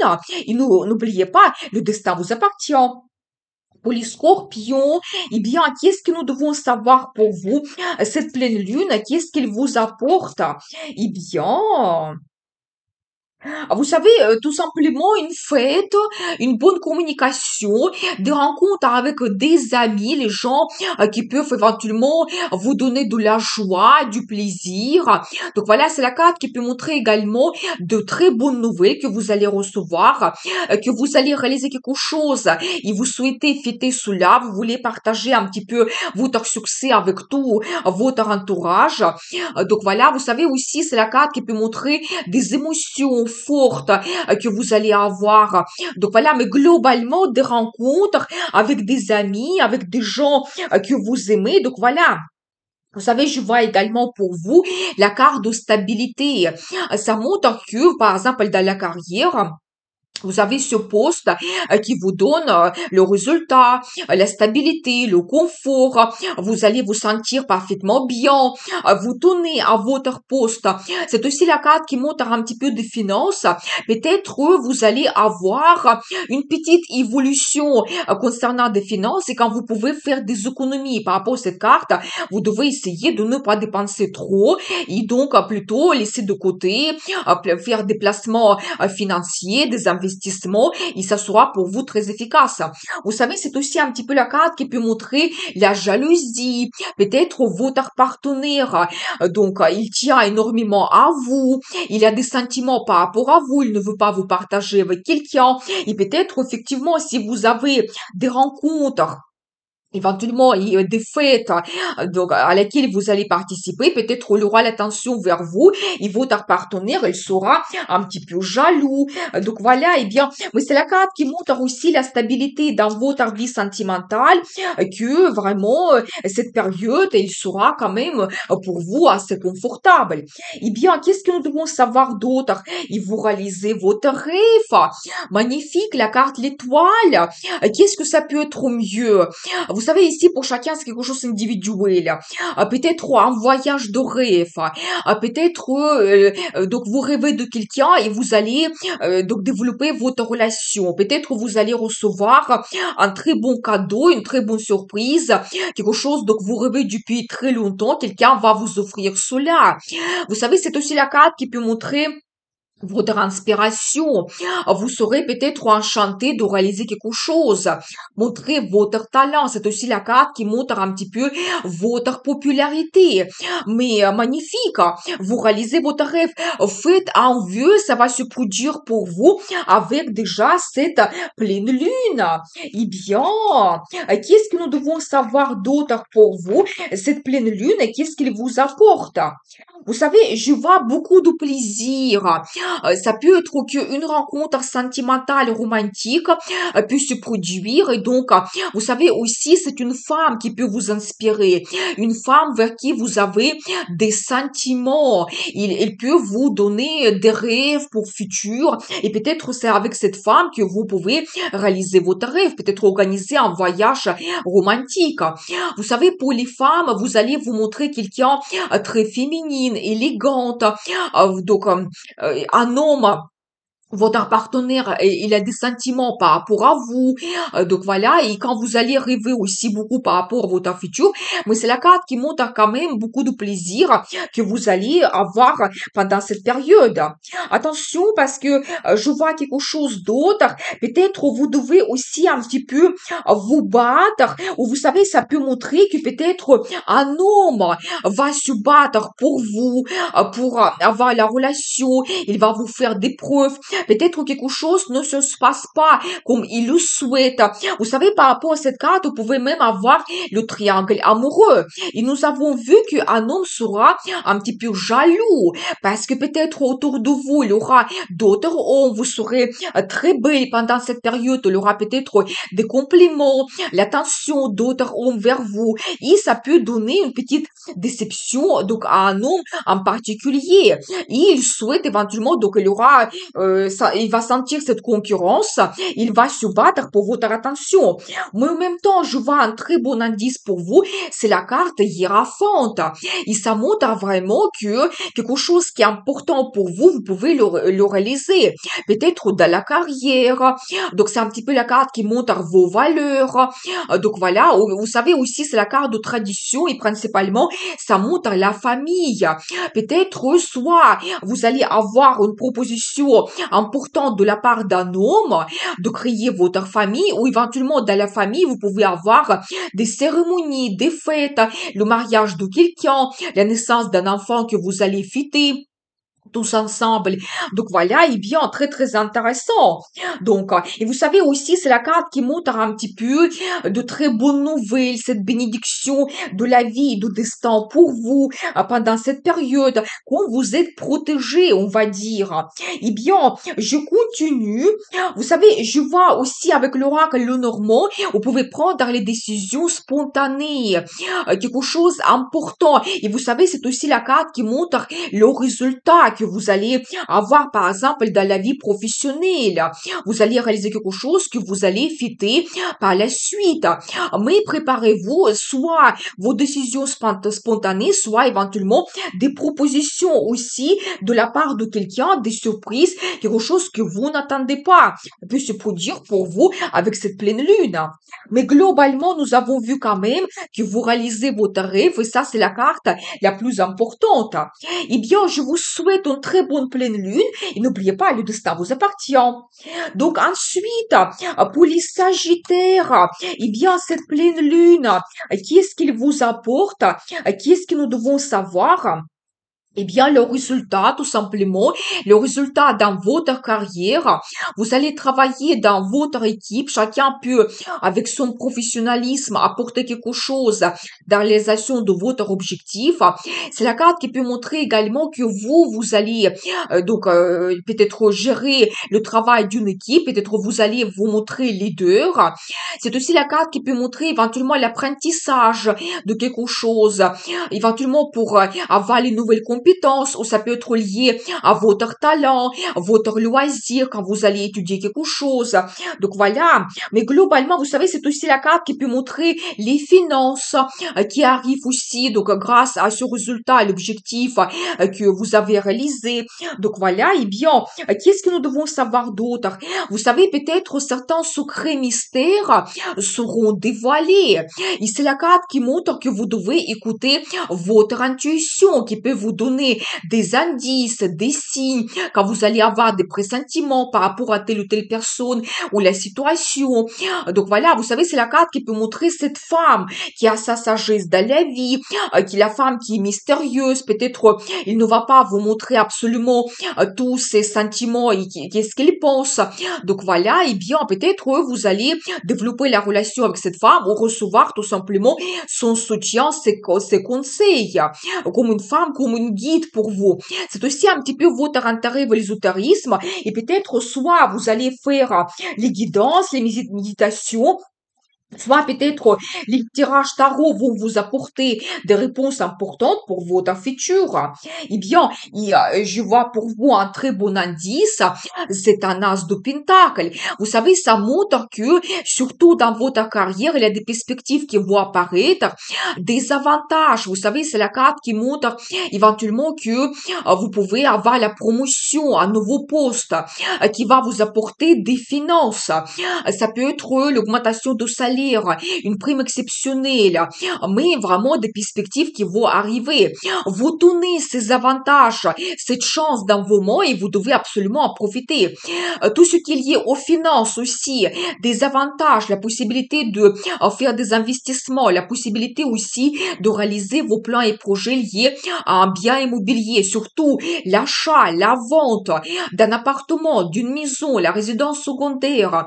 Et n'oubliez pas, le destin vous appartient. Pour les scorpions, eh bien, qu'est-ce que nous devons savoir pour vous? Cette pleine lune, qu'est-ce qu'elle vous apporte? Eh bien, vous savez, tout simplement une fête, une bonne communication, des rencontres avec des amis, les gens qui peuvent éventuellement vous donner de la joie, du plaisir. Donc voilà, c'est la carte qui peut montrer également de très bonnes nouvelles que vous allez recevoir, que vous allez réaliser quelque chose et vous souhaitez fêter cela, vous voulez partager un petit peu votre succès avec tout votre entourage. Donc voilà, vous savez aussi, c'est la carte qui peut montrer des émotions fortes que vous allez avoir. Donc voilà, mais globalement, des rencontres avec des amis, avec des gens que vous aimez. Donc voilà. Vous savez, je vois également pour vous la carte de stabilité. Ça montre que, par exemple, dans la carrière, vous avez ce poste qui vous donne le résultat, la stabilité, le confort. Vous allez vous sentir parfaitement bien. Vous tenez à votre poste. C'est aussi la carte qui montre un petit peu de finances. Peut-être vous allez avoir une petite évolution concernant des finances et quand vous pouvez faire des économies par rapport à cette carte, vous devez essayer de ne pas dépenser trop et donc plutôt laisser de côté, faire des placements financiers, des investissements, et ça sera pour vous très efficace. Vous savez, c'est aussi un petit peu la carte qui peut montrer la jalousie, peut-être votre partenaire. Il tient énormément à vous, il a des sentiments par rapport à vous, il ne veut pas vous partager avec quelqu'un, et peut-être effectivement, si vous avez des rencontres éventuellement des fêtes à laquelle vous allez participer, peut-être il aura l'attention vers vous et votre partenaire, il sera un petit peu jaloux. Donc voilà, eh bien, mais c'est la carte qui montre aussi la stabilité dans votre vie sentimentale, que vraiment cette période, il sera quand même pour vous assez confortable. Eh bien, qu'est-ce que nous devons savoir d'autre? Et vous réalisez votre rêve. Magnifique, la carte l'étoile. Qu'est-ce que ça peut être mieux? Vous savez, ici, pour chacun, c'est quelque chose d'individuel. Peut-être un voyage de rêve. Peut-être, donc, vous rêvez de quelqu'un et vous allez donc développer votre relation. Peut-être vous allez recevoir un très bon cadeau, une très bonne surprise, quelque chose donc vous rêvez depuis très longtemps, quelqu'un va vous offrir cela. Vous savez, c'est aussi la carte qui peut montrer votre inspiration. Vous serez peut-être enchanté de réaliser quelque chose. Montrez votre talent. C'est aussi la carte qui montre un petit peu votre popularité. Mais magnifique. Vous réalisez votre rêve. Faites un vœu, ça va se produire pour vous avec déjà cette pleine lune. Eh bien, qu'est-ce que nous devons savoir d'autre pour vous? Cette pleine lune, qu'est-ce qu'il vous apporte? Vous savez, je vois beaucoup de plaisir. Ça peut être qu'une rencontre sentimentale, romantique peut se produire et donc, vous savez aussi, c'est une femme qui peut vous inspirer, une femme vers qui vous avez des sentiments. Il peut vous donner des rêves pour le futur et peut-être c'est avec cette femme que vous pouvez réaliser votre rêve, peut-être organiser un voyage romantique. Vous savez, pour les femmes, vous allez vous montrer quelqu'un très féminine, élégante, donc un homme, votre partenaire, il a des sentiments par rapport à vous. Donc voilà, et quand vous allez rêver aussi beaucoup par rapport à votre futur, mais c'est la carte qui montre quand même beaucoup de plaisir que vous allez avoir pendant cette période. Attention parce que je vois quelque chose d'autre. Peut-être vous devez aussi un petit peu vous battre, ou vous savez, ça peut montrer que peut-être un homme va se battre pour vous, pour avoir la relation, il va vous faire des preuves. Peut-être quelque chose ne se passe pas comme il le souhaite. Vous savez, par rapport à cette carte, vous pouvez même avoir le triangle amoureux. Et nous avons vu qu'un homme sera un petit peu jaloux parce que peut-être autour de vous, il y aura d'autres hommes. Vous serez très belle pendant cette période. Il y aura peut-être des compliments, l'attention d'autres hommes vers vous. Et ça peut donner une petite déception donc à un homme en particulier. Et il souhaite éventuellement, donc il y aura il va sentir cette concurrence, il va se battre pour votre attention. Mais en même temps, je vois un très bon indice pour vous, c'est la carte hiérophante. Et ça montre vraiment que quelque chose qui est important pour vous, vous pouvez le réaliser. Peut-être dans la carrière. Donc c'est un petit peu la carte qui montre vos valeurs. Donc voilà, vous savez aussi, c'est la carte de tradition et principalement, ça montre la famille. Peut-être soit vous allez avoir une proposition importante de la part d'un homme de créer votre famille ou éventuellement dans la famille, vous pouvez avoir des cérémonies, des fêtes, le mariage de quelqu'un, la naissance d'un enfant que vous allez fêter tous ensemble. Donc voilà, et bien très très intéressant. Donc, et vous savez aussi, c'est la carte qui montre un petit peu de très bonnes nouvelles, cette bénédiction de la vie, de destin pour vous pendant cette période, quand vous êtes protégé, on va dire. Eh bien, je continue. Vous savez, je vois aussi avec l'oracle Lenormand, vous pouvez prendre les décisions spontanées, quelque chose d'important. Et vous savez, c'est aussi la carte qui montre le résultat que vous allez avoir, par exemple, dans la vie professionnelle. Vous allez réaliser quelque chose que vous allez fêter par la suite. Mais préparez-vous, soit vos décisions spontanées, soit éventuellement des propositions aussi de la part de quelqu'un, des surprises, quelque chose que vous n'attendez pas peut se produire pour vous avec cette pleine lune. Mais globalement, nous avons vu quand même que vous réalisez votre rêve et ça, c'est la carte la plus importante. Eh bien, je vous souhaite une très bonne pleine lune et n'oubliez pas, le destin vous appartient. Donc ensuite, pour les Sagittaires, eh bien, cette pleine lune, qu'est-ce qu'il vous apporte? Qu'est-ce que nous devons savoir? Eh bien, le résultat, tout simplement, le résultat dans votre carrière, vous allez travailler dans votre équipe, chacun peut, avec son professionnalisme, apporter quelque chose dans la réalisation de votre objectif. C'est la carte qui peut montrer également que vous allez peut-être gérer le travail d'une équipe, peut-être vous allez vous montrer leader. C'est aussi la carte qui peut montrer éventuellement l'apprentissage de quelque chose, éventuellement pour avoir les nouvelles compétences compétences, ou ça peut être lié à votre talent, votre loisir quand vous allez étudier quelque chose. Donc voilà. Mais globalement, vous savez, c'est aussi la carte qui peut montrer les finances qui arrivent aussi, donc grâce à ce résultat, l'objectif que vous avez réalisé. Donc voilà. Et bien, qu'est-ce que nous devons savoir d'autre? Vous savez, peut-être certains secrets mystères seront dévoilés. Et c'est la carte qui montre que vous devez écouter votre intuition, qui peut vous donner des indices, des signes, quand vous allez avoir des pressentiments par rapport à telle ou telle personne ou la situation. Donc voilà, vous savez, c'est la carte qui peut montrer cette femme qui a sa sagesse dans la vie, qui est la femme qui est mystérieuse. Peut-être il ne va pas vous montrer absolument tous ses sentiments et qu'est-ce qu'il pense. Donc voilà, et bien peut-être vous allez développer la relation avec cette femme ou recevoir tout simplement son soutien, ses conseils, comme une femme, comme une guide pour vous. C'est aussi un petit peu votre intérêt vers l'ésotérisme et peut-être soit vous allez faire les guidances, les méditations, soit peut-être les tirages tarot vont vous apporter des réponses importantes pour votre futur. Eh bien, je vois pour vous un très bon indice, c'est un as de pentacle. Vous savez, ça montre que, surtout dans votre carrière, il y a des perspectives qui vont apparaître, des avantages. Vous savez, c'est la carte qui montre éventuellement que vous pouvez avoir la promotion, un nouveau poste qui va vous apporter des finances. Ça peut être l'augmentation de salaire, une prime exceptionnelle, mais vraiment des perspectives qui vont arriver. Vous tenez ces avantages, cette chance dans vos mains et vous devez absolument en profiter. Tout ce qui est lié aux finances aussi, des avantages, la possibilité de faire des investissements, la possibilité aussi de réaliser vos plans et projets liés à un bien immobilier, surtout l'achat, la vente d'un appartement, d'une maison, la résidence secondaire.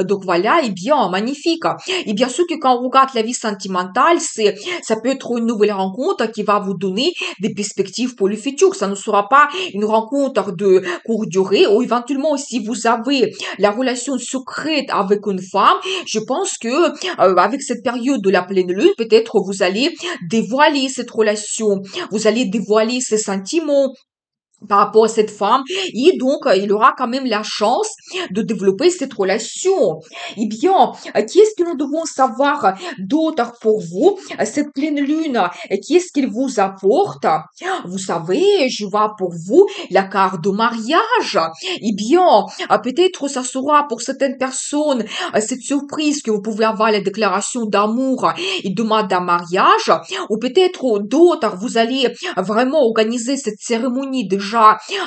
Donc voilà, et bien, magnifique. Et bien sûr que quand on regarde la vie sentimentale, ça peut être une nouvelle rencontre qui va vous donner des perspectives pour le futur. Ça ne sera pas une rencontre de courte durée ou éventuellement si vous avez la relation secrète avec une femme, je pense que avec cette période de la pleine lune, peut-être vous allez dévoiler cette relation, vous allez dévoiler ses sentiments par rapport à cette femme et donc il aura quand même la chance de développer cette relation. Eh bien, qu'est-ce que nous devons savoir d'autre pour vous? Cette pleine lune, qu'est-ce qu'il vous apporte? Vous savez, je vois pour vous la carte de mariage. Eh bien, peut-être ça sera pour certaines personnes cette surprise que vous pouvez avoir la déclaration d'amour et demande un mariage, ou peut-être d'autres, vous allez vraiment organiser cette cérémonie déjà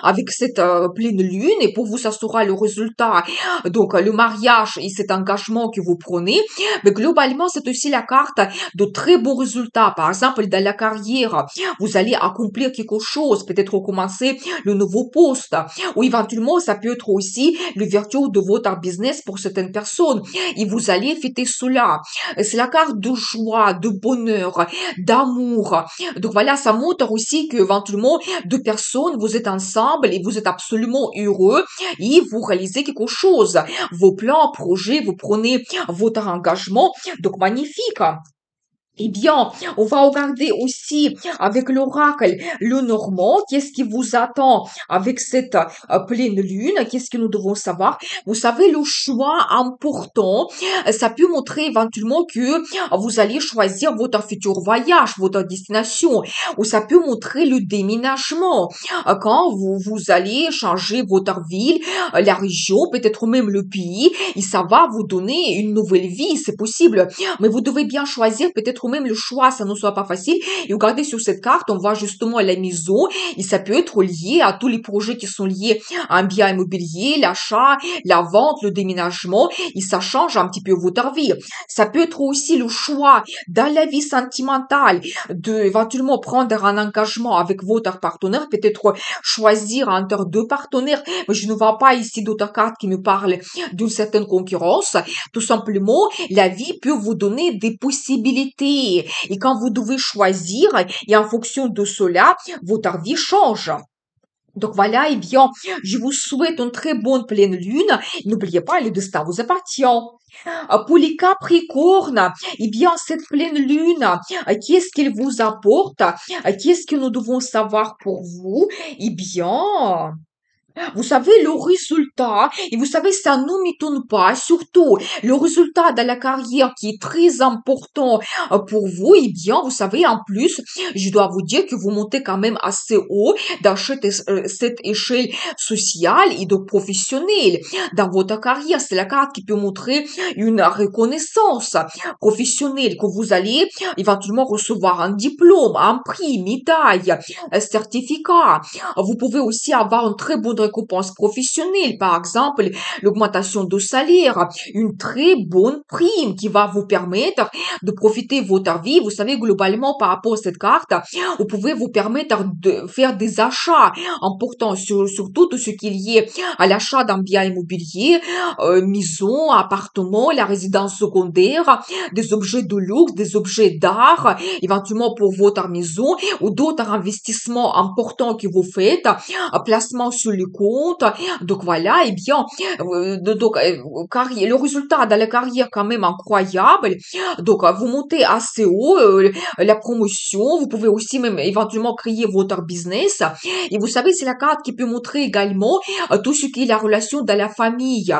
avec cette pleine lune et pour vous ça sera le résultat donc le mariage et cet engagement que vous prenez, mais globalement c'est aussi la carte de très bons résultats. Par exemple dans la carrière vous allez accomplir quelque chose, peut-être recommencer le nouveau poste, ou éventuellement ça peut être aussi l'ouverture de votre business pour certaines personnes et vous allez fêter cela. C'est la carte de joie, de bonheur, d'amour. Donc voilà, ça montre aussi que éventuellement deux personnes, vous êtes ensemble et vous êtes absolument heureux et vous réalisez quelque chose. Vos plans, projets, vous prenez votre engagement. Donc magnifique. Eh bien, on va regarder aussi avec l'oracle le Normand, qu'est-ce qui vous attend avec cette pleine lune, qu'est-ce que nous devons savoir. Vous savez, le choix important, ça peut montrer éventuellement que vous allez choisir votre futur voyage, votre destination, ou ça peut montrer le déménagement, quand vous allez changer votre ville, la région, peut-être même le pays, et ça va vous donner une nouvelle vie, c'est possible. Mais vous devez bien choisir, peut-être même le choix, ça ne soit pas facile. Et regardez sur cette carte, on voit justement la maison, et ça peut être lié à tous les projets qui sont liés à un bien immobilier, l'achat, la vente, le déménagement, et ça change un petit peu votre vie. Ça peut être aussi le choix dans la vie sentimentale de éventuellement prendre un engagement avec votre partenaire, peut-être choisir entre deux partenaires, mais je ne vois pas ici d'autres cartes qui me parlent d'une certaine concurrence. Tout simplement, la vie peut vous donner des possibilités. Et quand vous devez choisir, et en fonction de cela, votre vie change. Donc voilà, eh bien, je vous souhaite une très bonne pleine lune. N'oubliez pas, le destin vous appartient. Pour les Capricornes, eh bien, cette pleine lune, qu'est-ce qu'elle vous apporte? Qu'est-ce que nous devons savoir pour vous? Eh bien, vous savez, le résultat, et vous savez, ça ne m'étonne pas, surtout le résultat de la carrière qui est très important pour vous, et bien, vous savez, en plus, je dois vous dire que vous montez quand même assez haut dans cette échelle sociale et donc professionnelle. Dans votre carrière, c'est la carte qui peut montrer une reconnaissance professionnelle que vous allez éventuellement recevoir un diplôme, un prix, médaille, un certificat. Vous pouvez aussi avoir une très bonne récompense professionnelle, par exemple l'augmentation de salaire, une très bonne prime qui va vous permettre de profiter de votre vie. Vous savez, globalement, par rapport à cette carte, vous pouvez vous permettre de faire des achats importants sur tout ce qui est lié à l'achat d'un bien immobilier, maison, appartement, la résidence secondaire, des objets de luxe, des objets d'art, éventuellement pour votre maison ou d'autres investissements importants que vous faites, un placement sur le compte. Donc voilà, et bien, le résultat de la carrière quand même incroyable. Donc vous montez assez haut, la promotion, vous pouvez aussi même éventuellement créer votre business. Et vous savez, c'est la carte qui peut montrer également tout ce qui est la relation de la famille.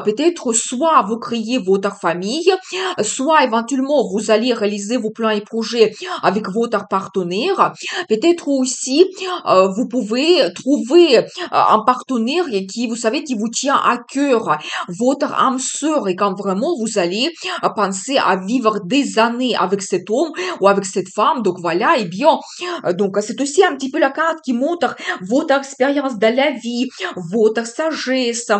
Peut-être soit vous créez votre famille, soit éventuellement vous allez réaliser vos plans et projets avec votre partenaire. Peut-être aussi vous pouvez trouver un partenaire qui, vous savez, qui vous tient à cœur, votre âme sœur, et quand vraiment vous allez penser à vivre des années avec cet homme ou avec cette femme. Donc voilà, et bien, donc c'est aussi un petit peu la carte qui montre votre expérience de la vie, votre sagesse.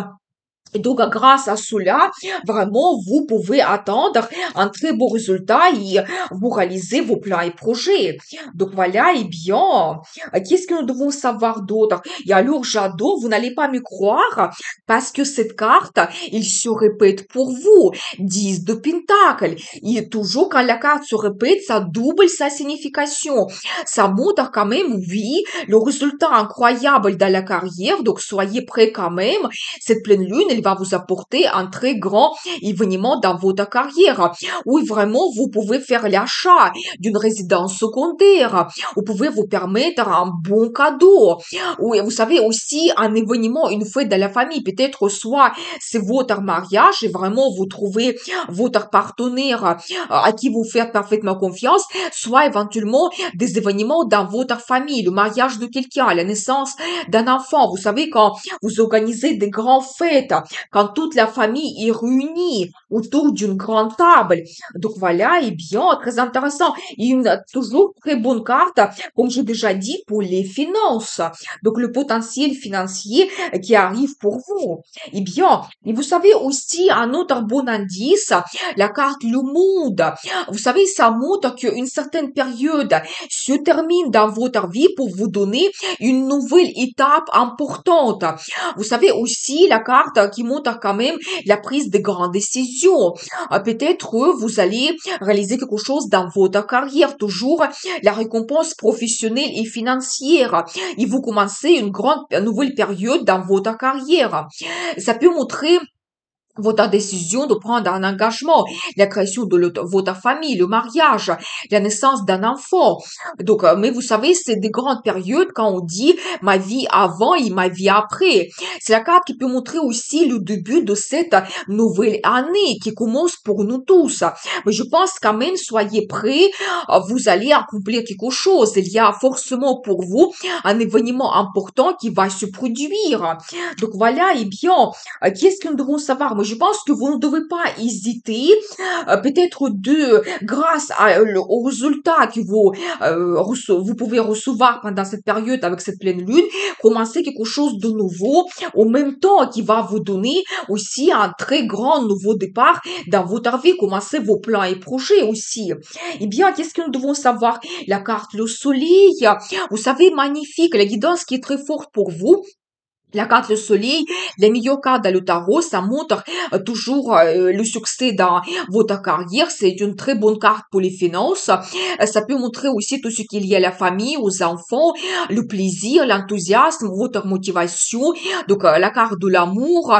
Et donc, grâce à cela, vraiment, vous pouvez attendre un très beau résultat et vous réaliser vos plans et projets. Donc, voilà, et bien, qu'est-ce que nous devons savoir d'autre? Et alors, j'adore, vous n'allez pas me croire, parce que cette carte, il se répète pour vous. 10 de Pentacle. Et toujours, quand la carte se répète, ça double sa signification. Ça montre quand même, oui, le résultat incroyable de la carrière. Donc, soyez prêts quand même. Cette pleine lune, elle va vous apporter un très grand événement dans votre carrière. Oui, vraiment, vous pouvez faire l'achat d'une résidence secondaire. Vous pouvez vous permettre un bon cadeau. Oui, vous savez aussi un événement, une fête de la famille. Peut-être soit c'est votre mariage et vraiment vous trouvez votre partenaire à qui vous faites parfaitement confiance, soit éventuellement des événements dans votre famille, le mariage de quelqu'un, la naissance d'un enfant. Vous savez, quand vous organisez des grandes fêtes, quand toute la famille est réunie autour d'une grande table. Donc voilà, et bien, très intéressant. Et une toujours très bonne carte, comme j'ai déjà dit, pour les finances. Donc le potentiel financier qui arrive pour vous. Eh bien, et vous savez aussi un autre bon indice, la carte le monde. Vous savez, ça montre qu'une certaine période se termine dans votre vie pour vous donner une nouvelle étape importante. Vous savez aussi la carte qui montre quand même la prise de grandes décisions. Peut-être vous allez réaliser quelque chose dans votre carrière, toujours la récompense professionnelle et financière. Et vous commencez une nouvelle période dans votre carrière. Ça peut montrer votre décision de prendre un engagement, la création de votre famille, le mariage, la naissance d'un enfant. Donc, mais vous savez, c'est des grandes périodes quand on dit ma vie avant et ma vie après. C'est la carte qui peut montrer aussi le début de cette nouvelle année qui commence pour nous tous. Mais je pense quand même, soyez prêts, vous allez accomplir quelque chose. Il y a forcément pour vous un événement important qui va se produire. Donc voilà, et bien, qu'est-ce que nous devons savoir? Moi, je pense que vous ne devez pas hésiter, peut-être grâce au résultat que vous pouvez recevoir pendant cette période avec cette pleine lune, commencer quelque chose de nouveau, en même temps qui va vous donner aussi un très grand nouveau départ dans votre vie, commencer vos plans et projets aussi. Eh bien, qu'est-ce que nous devons savoir? La carte le soleil, vous savez, magnifique, la guidance qui est très forte pour vous. La carte le soleil, les meilleures cartes dans le tarot, ça montre toujours le succès dans votre carrière. C'est une très bonne carte pour les finances. Ça peut montrer aussi tout ce qu'il y a à la famille, aux enfants, le plaisir, l'enthousiasme, votre motivation. Donc la carte de l'amour,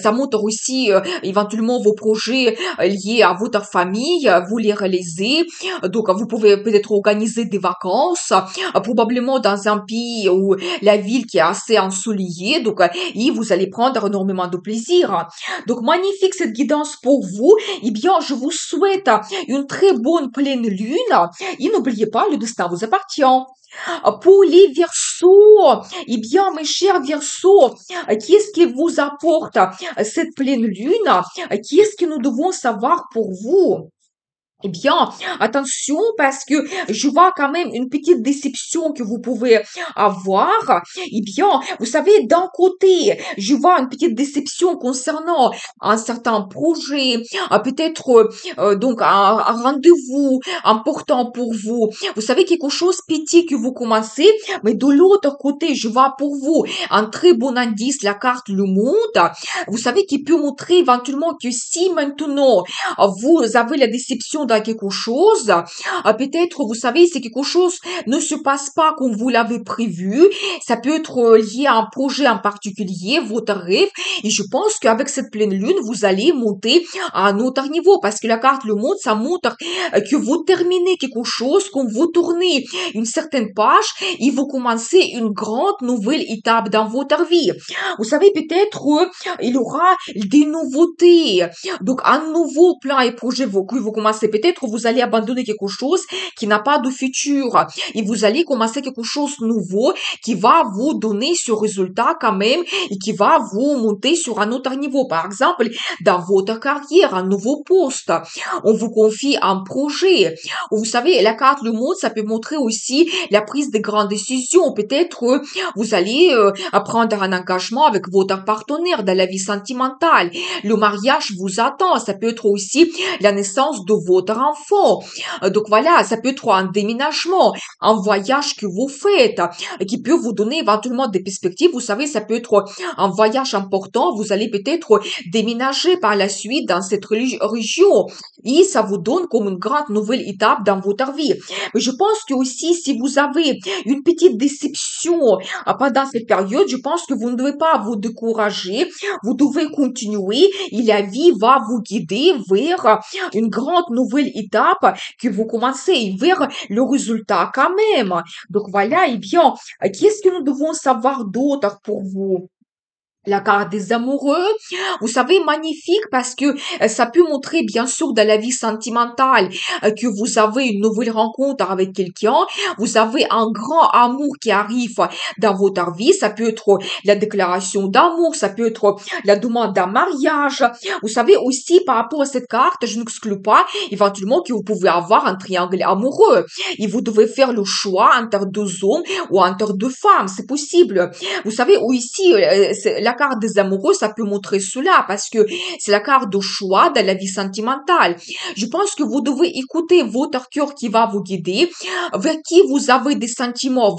ça montre aussi éventuellement vos projets liés à votre famille, vous les réalisez. Donc vous pouvez peut-être organiser des vacances, probablement dans un pays où la ville qui est assez ensoleillée, donc et vous allez prendre énormément de plaisir. Donc magnifique cette guidance pour vous. Eh bien, je vous souhaite une très bonne pleine lune et n'oubliez pas, le destin vous appartient. Pour les Verseaux, eh bien, mes chers Verseaux, qu'est-ce qui vous apporte cette pleine lune? Qu'est-ce que nous devons savoir pour vous? Eh bien, attention parce que je vois quand même une petite déception que vous pouvez avoir. Eh bien, vous savez, d'un côté, je vois une petite déception concernant un certain projet, peut-être donc un rendez-vous important pour vous. Vous savez, quelque chose petit que vous commencez, mais de l'autre côté, je vois pour vous un très bon indice, la carte le monde. Vous savez, qui peut montrer éventuellement que si maintenant vous avez la déception dans quelque chose, peut-être, vous savez, c'est quelque chose ne se passe pas comme vous l'avez prévu, ça peut être lié à un projet en particulier, votre rêve, et je pense qu'avec cette pleine lune, vous allez monter à un autre niveau, parce que la carte le monde, ça montre que vous terminez quelque chose, quand vous tournez une certaine page, et vous commencez une grande nouvelle étape dans votre vie. Vous savez, peut-être, il y aura des nouveautés, donc, un nouveau plan et projet que vous commencez, peut-être vous allez abandonner quelque chose qui n'a pas de futur et vous allez commencer quelque chose de nouveau qui va vous donner ce résultat quand même et qui va vous monter sur un autre niveau. Par exemple, dans votre carrière, un nouveau poste, on vous confie un projet. Vous savez, la carte le monde, ça peut montrer aussi la prise de grandes décisions. Peut-être vous allez prendre un engagement avec votre partenaire dans la vie sentimentale. Le mariage vous attend. Ça peut être aussi la naissance de votre enfant. Donc voilà, ça peut être un déménagement, un voyage que vous faites, qui peut vous donner éventuellement des perspectives. Vous savez, ça peut être un voyage important. Vous allez peut-être déménager par la suite dans cette région. Et ça vous donne comme une grande nouvelle étape dans votre vie. Mais je pense que aussi, si vous avez une petite déception pendant cette période, je pense que vous ne devez pas vous décourager. Vous devez continuer et la vie va vous guider vers une grande nouvelle étape que vous commencez, vers le résultat quand même. Donc voilà, eh bien, qu'est-ce que nous devons savoir d'autre pour vous? La carte des amoureux, vous savez, magnifique parce que ça peut montrer bien sûr dans la vie sentimentale que vous avez une nouvelle rencontre avec quelqu'un, vous avez un grand amour qui arrive dans votre vie, ça peut être la déclaration d'amour, ça peut être la demande d'un mariage. Vous savez aussi par rapport à cette carte, je n'exclus pas éventuellement que vous pouvez avoir un triangle amoureux et vous devez faire le choix entre deux hommes ou entre deux femmes, c'est possible. Vous savez, ou ici, la carte des amoureux, ça peut montrer cela parce que c'est la carte de choix dans la vie sentimentale. Je pense que vous devez écouter votre cœur qui va vous guider, vers qui vous avez des sentiments,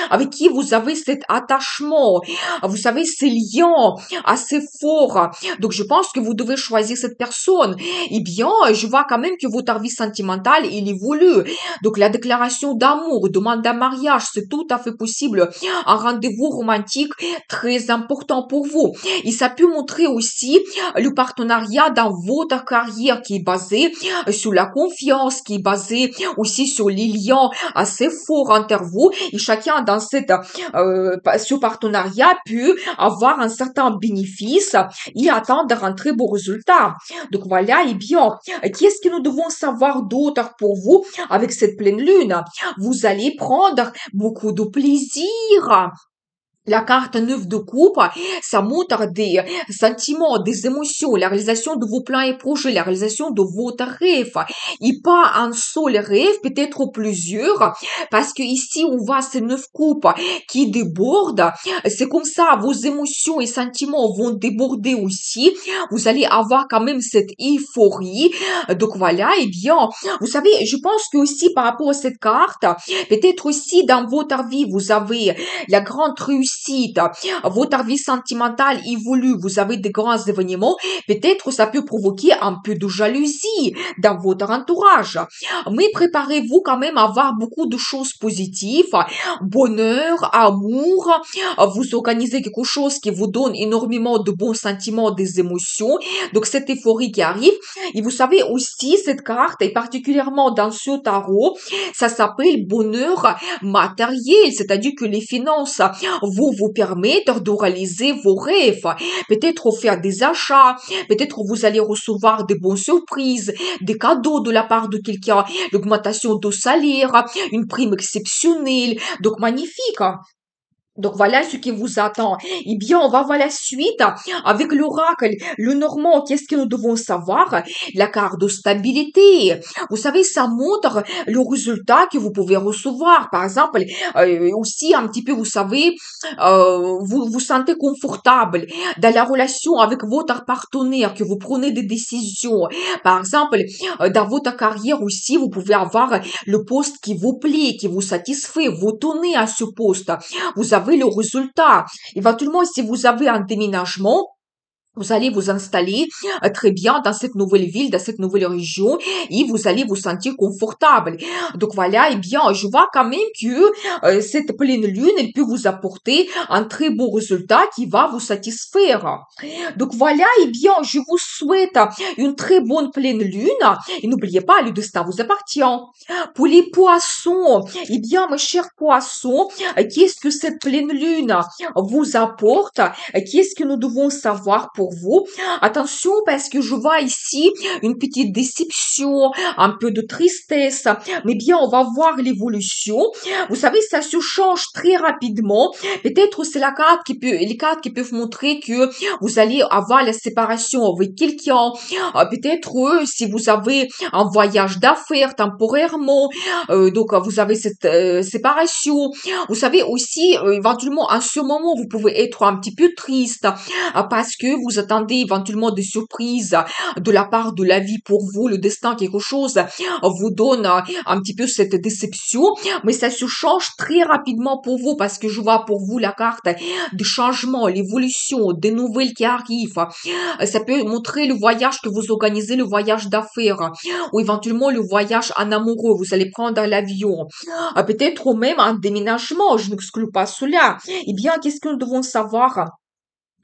avec qui vous avez cet attachement. Vous savez, ces liens assez forts. Donc, je pense que vous devez choisir cette personne. Eh bien, je vois quand même que votre vie sentimentale, il évolue. Donc, la déclaration d'amour, demande d'un mariage, c'est tout à fait possible. Un rendez-vous romantique très important pour vous. Et ça peut montrer aussi le partenariat dans votre carrière qui est basé sur la confiance, qui est basé aussi sur les liens assez forts entre vous. Et chacun dans ce partenariat peut avoir un certain bénéfice et attendre un très beau résultat. Donc voilà, et bien, qu'est-ce que nous devons savoir d'autre pour vous avec cette pleine lune? Vous allez prendre beaucoup de plaisir. La carte 9 de coupe, ça montre des sentiments, des émotions, la réalisation de vos plans et projets, la réalisation de votre rêve. Et pas un seul rêve, peut-être plusieurs, parce que ici, on voit ces 9 coupes qui débordent. C'est comme ça, vos émotions et sentiments vont déborder aussi. Vous allez avoir quand même cette euphorie. Donc voilà, et bien, vous savez, je pense que aussi par rapport à cette carte, peut-être aussi dans votre vie, vous avez la grande réussite réussite, votre vie sentimentale évolue, vous avez de grands événements, peut-être ça peut provoquer un peu de jalousie dans votre entourage. Mais préparez-vous quand même à avoir beaucoup de choses positives, bonheur, amour, vous organisez quelque chose qui vous donne énormément de bons sentiments, des émotions. Donc cette euphorie qui arrive, et vous savez aussi cette carte, et particulièrement dans ce tarot, ça s'appelle bonheur matériel, c'est-à-dire que les finances vous permettent de réaliser vos rêves, peut-être faire des achats, peut-être vous allez recevoir des bonnes surprises, des cadeaux de la part de quelqu'un, l'augmentation de salaire, une prime exceptionnelle, donc magnifique. Donc voilà ce qui vous attend. Eh bien, on va voir la suite avec l'oracle. Le normand, qu'est-ce que nous devons savoir? La carte de stabilité. Vous savez, ça montre le résultat que vous pouvez recevoir. Par exemple, aussi un petit peu, vous savez, vous vous sentez confortable dans la relation avec votre partenaire, que vous prenez des décisions. Par exemple, dans votre carrière aussi, vous pouvez avoir le poste qui vous plaît, qui vous satisfait. Vous tenez à ce poste. Vous avez le résultat. Éventuellement, si vous avez un déménagement, vous allez vous installer très bien dans cette nouvelle ville, dans cette nouvelle région, et vous allez vous sentir confortable. Donc voilà, eh bien, je vois quand même que cette pleine lune, elle peut vous apporter un très beau résultat qui va vous satisfaire. Donc voilà, eh bien, je vous souhaite une très bonne pleine lune. Et n'oubliez pas, le destin vous appartient. Pour les poissons, eh bien, mes chers poissons, qu'est-ce que cette pleine lune vous apporte? Qu'est-ce que nous devons savoir pour vous? Attention, parce que je vois ici une petite déception, un peu de tristesse, mais bien, on va voir l'évolution. Vous savez, ça se change très rapidement. Peut-être c'est la carte qui peut, les cartes qui peuvent montrer que vous allez avoir la séparation avec quelqu'un. Peut-être si vous avez un voyage d'affaires temporairement, donc vous avez cette séparation. Vous savez aussi, éventuellement, en ce moment, vous pouvez être un petit peu triste parce que vous attendez éventuellement des surprises de la part de la vie pour vous, le destin, quelque chose vous donne un petit peu cette déception, mais ça se change très rapidement pour vous parce que je vois pour vous la carte des changements, l'évolution, des nouvelles qui arrivent. Ça peut montrer le voyage que vous organisez, le voyage d'affaires, ou éventuellement le voyage en amoureux, vous allez prendre l'avion. Peut-être même un déménagement, je n'exclus pas cela. Eh bien, qu'est-ce que nous devons savoir?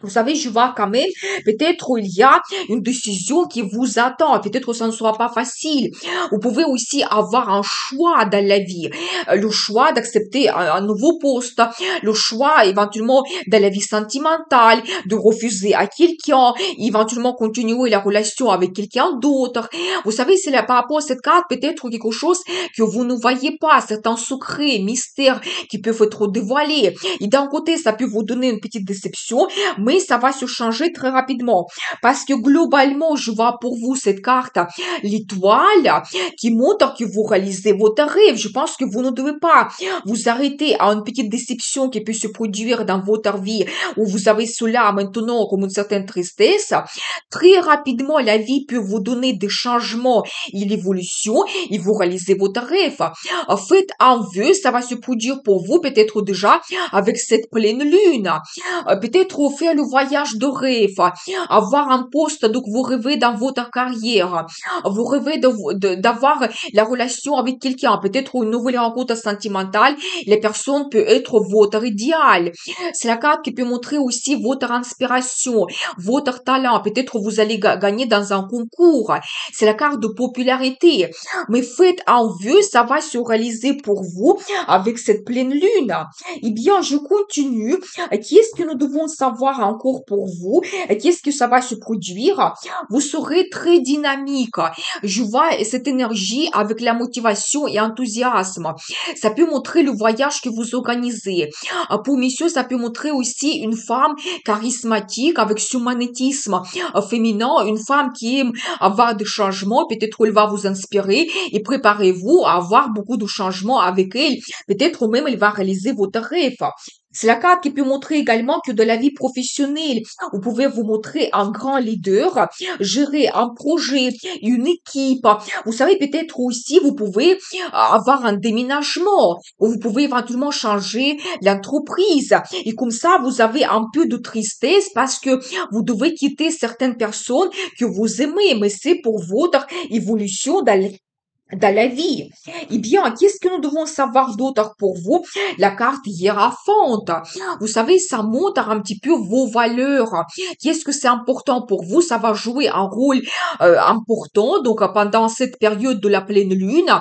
Vous savez, je vois quand même, peut-être il y a une décision qui vous attend. Peut-être ça ne sera pas facile. Vous pouvez aussi avoir un choix dans la vie. Le choix d'accepter un nouveau poste. Le choix, éventuellement, dans la vie sentimentale, de refuser à quelqu'un, éventuellement continuer la relation avec quelqu'un d'autre. Vous savez, c'est là, par rapport à cette carte, peut-être quelque chose que vous ne voyez pas, certains secrets, mystères qui peuvent être dévoilés. Et d'un côté, ça peut vous donner une petite déception, mais ça va se changer très rapidement. Parce que globalement, je vois pour vous cette carte, l'étoile, qui montre que vous réalisez votre rêve. Je pense que vous ne devez pas vous arrêter à une petite déception qui peut se produire dans votre vie, où vous avez cela maintenant comme une certaine tristesse. Très rapidement, la vie peut vous donner des changements et l'évolution, et vous réalisez votre rêve. Faites un vœu, ça va se produire pour vous, peut-être déjà avec cette pleine lune. Peut-être faire le voyage de rêve, avoir un poste, donc vous rêvez dans votre carrière, vous rêvez d'avoir la relation avec quelqu'un, peut-être une nouvelle rencontre sentimentale, la personne peut être votre idéal. C'est la carte qui peut montrer aussi votre inspiration, votre talent, peut-être vous allez gagner dans un concours. C'est la carte de popularité. Mais faites un vœu, ça va se réaliser pour vous avec cette pleine lune. Eh bien, je continue. Qu'est-ce que nous devons savoir encore pour vous? Qu'est-ce que ça va se produire? Vous serez très dynamique. Je vois cette énergie avec la motivation et enthousiasme. Ça peut montrer le voyage que vous organisez. Pour messieurs, ça peut montrer aussi une femme charismatique avec ce magnétisme féminin, une femme qui aime avoir des changements. Peut-être elle va vous inspirer et préparez-vous à avoir beaucoup de changements avec elle. Peut-être même elle va réaliser votre rêve. C'est la carte qui peut montrer également que de la vie professionnelle, vous pouvez vous montrer un grand leader, gérer un projet, une équipe. Vous savez, peut-être aussi, vous pouvez avoir un déménagement, ou vous pouvez éventuellement changer l'entreprise. Et comme ça, vous avez un peu de tristesse parce que vous devez quitter certaines personnes que vous aimez, mais c'est pour votre évolution dans la vie. Eh bien, qu'est-ce que nous devons savoir d'autre pour vous? La carte hiérophante. Vous savez, ça montre un petit peu vos valeurs. Qu'est-ce que c'est important pour vous? Ça va jouer un rôle important. Donc, pendant cette période de la pleine lune,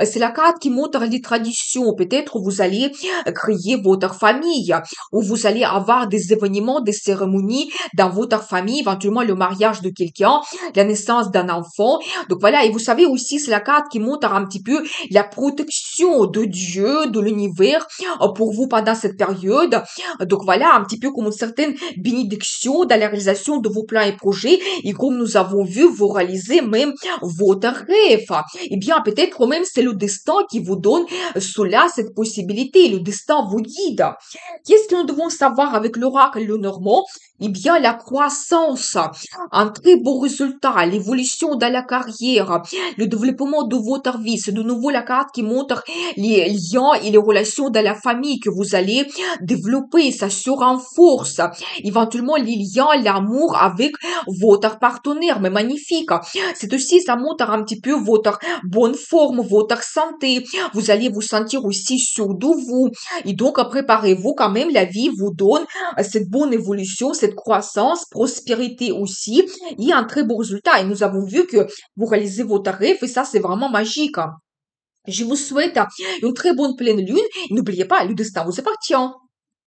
c'est la carte qui montre les traditions. Peut-être vous allez créer votre famille ou vous allez avoir des événements, des cérémonies dans votre famille, éventuellement le mariage de quelqu'un, la naissance d'un enfant. Donc voilà, et vous savez aussi, c'est la carte qui montre un petit peu la protection de Dieu, de l'univers pour vous pendant cette période. Donc voilà, un petit peu comme une certaine bénédiction dans la réalisation de vos plans et projets. Et comme nous avons vu, vous réalisez même votre rêve. Eh bien, peut-être même c'est le destin qui vous donne cela, cette possibilité. Le destin vous guide. Qu'est-ce que nous devons savoir avec l'oracle Lenormand? Eh bien, la croissance, un très beau résultat, l'évolution dans la carrière, le développement de votre vie. C'est de nouveau la carte qui montre les liens et les relations dans la famille que vous allez développer. Ça se renforce. Éventuellement, les liens, l'amour avec votre partenaire. Mais magnifique. C'est aussi, ça montre un petit peu votre bonne forme, votre santé. Vous allez vous sentir aussi sûr de vous. Et donc, préparez-vous quand même. La vie vous donne cette bonne évolution, cette croissance, prospérité aussi, et un très beau résultat. Et nous avons vu que vous réalisez votre rêve et ça, c'est vraiment magique. Je vous souhaite une très bonne pleine lune. Et n'oubliez pas, le destin vous appartient.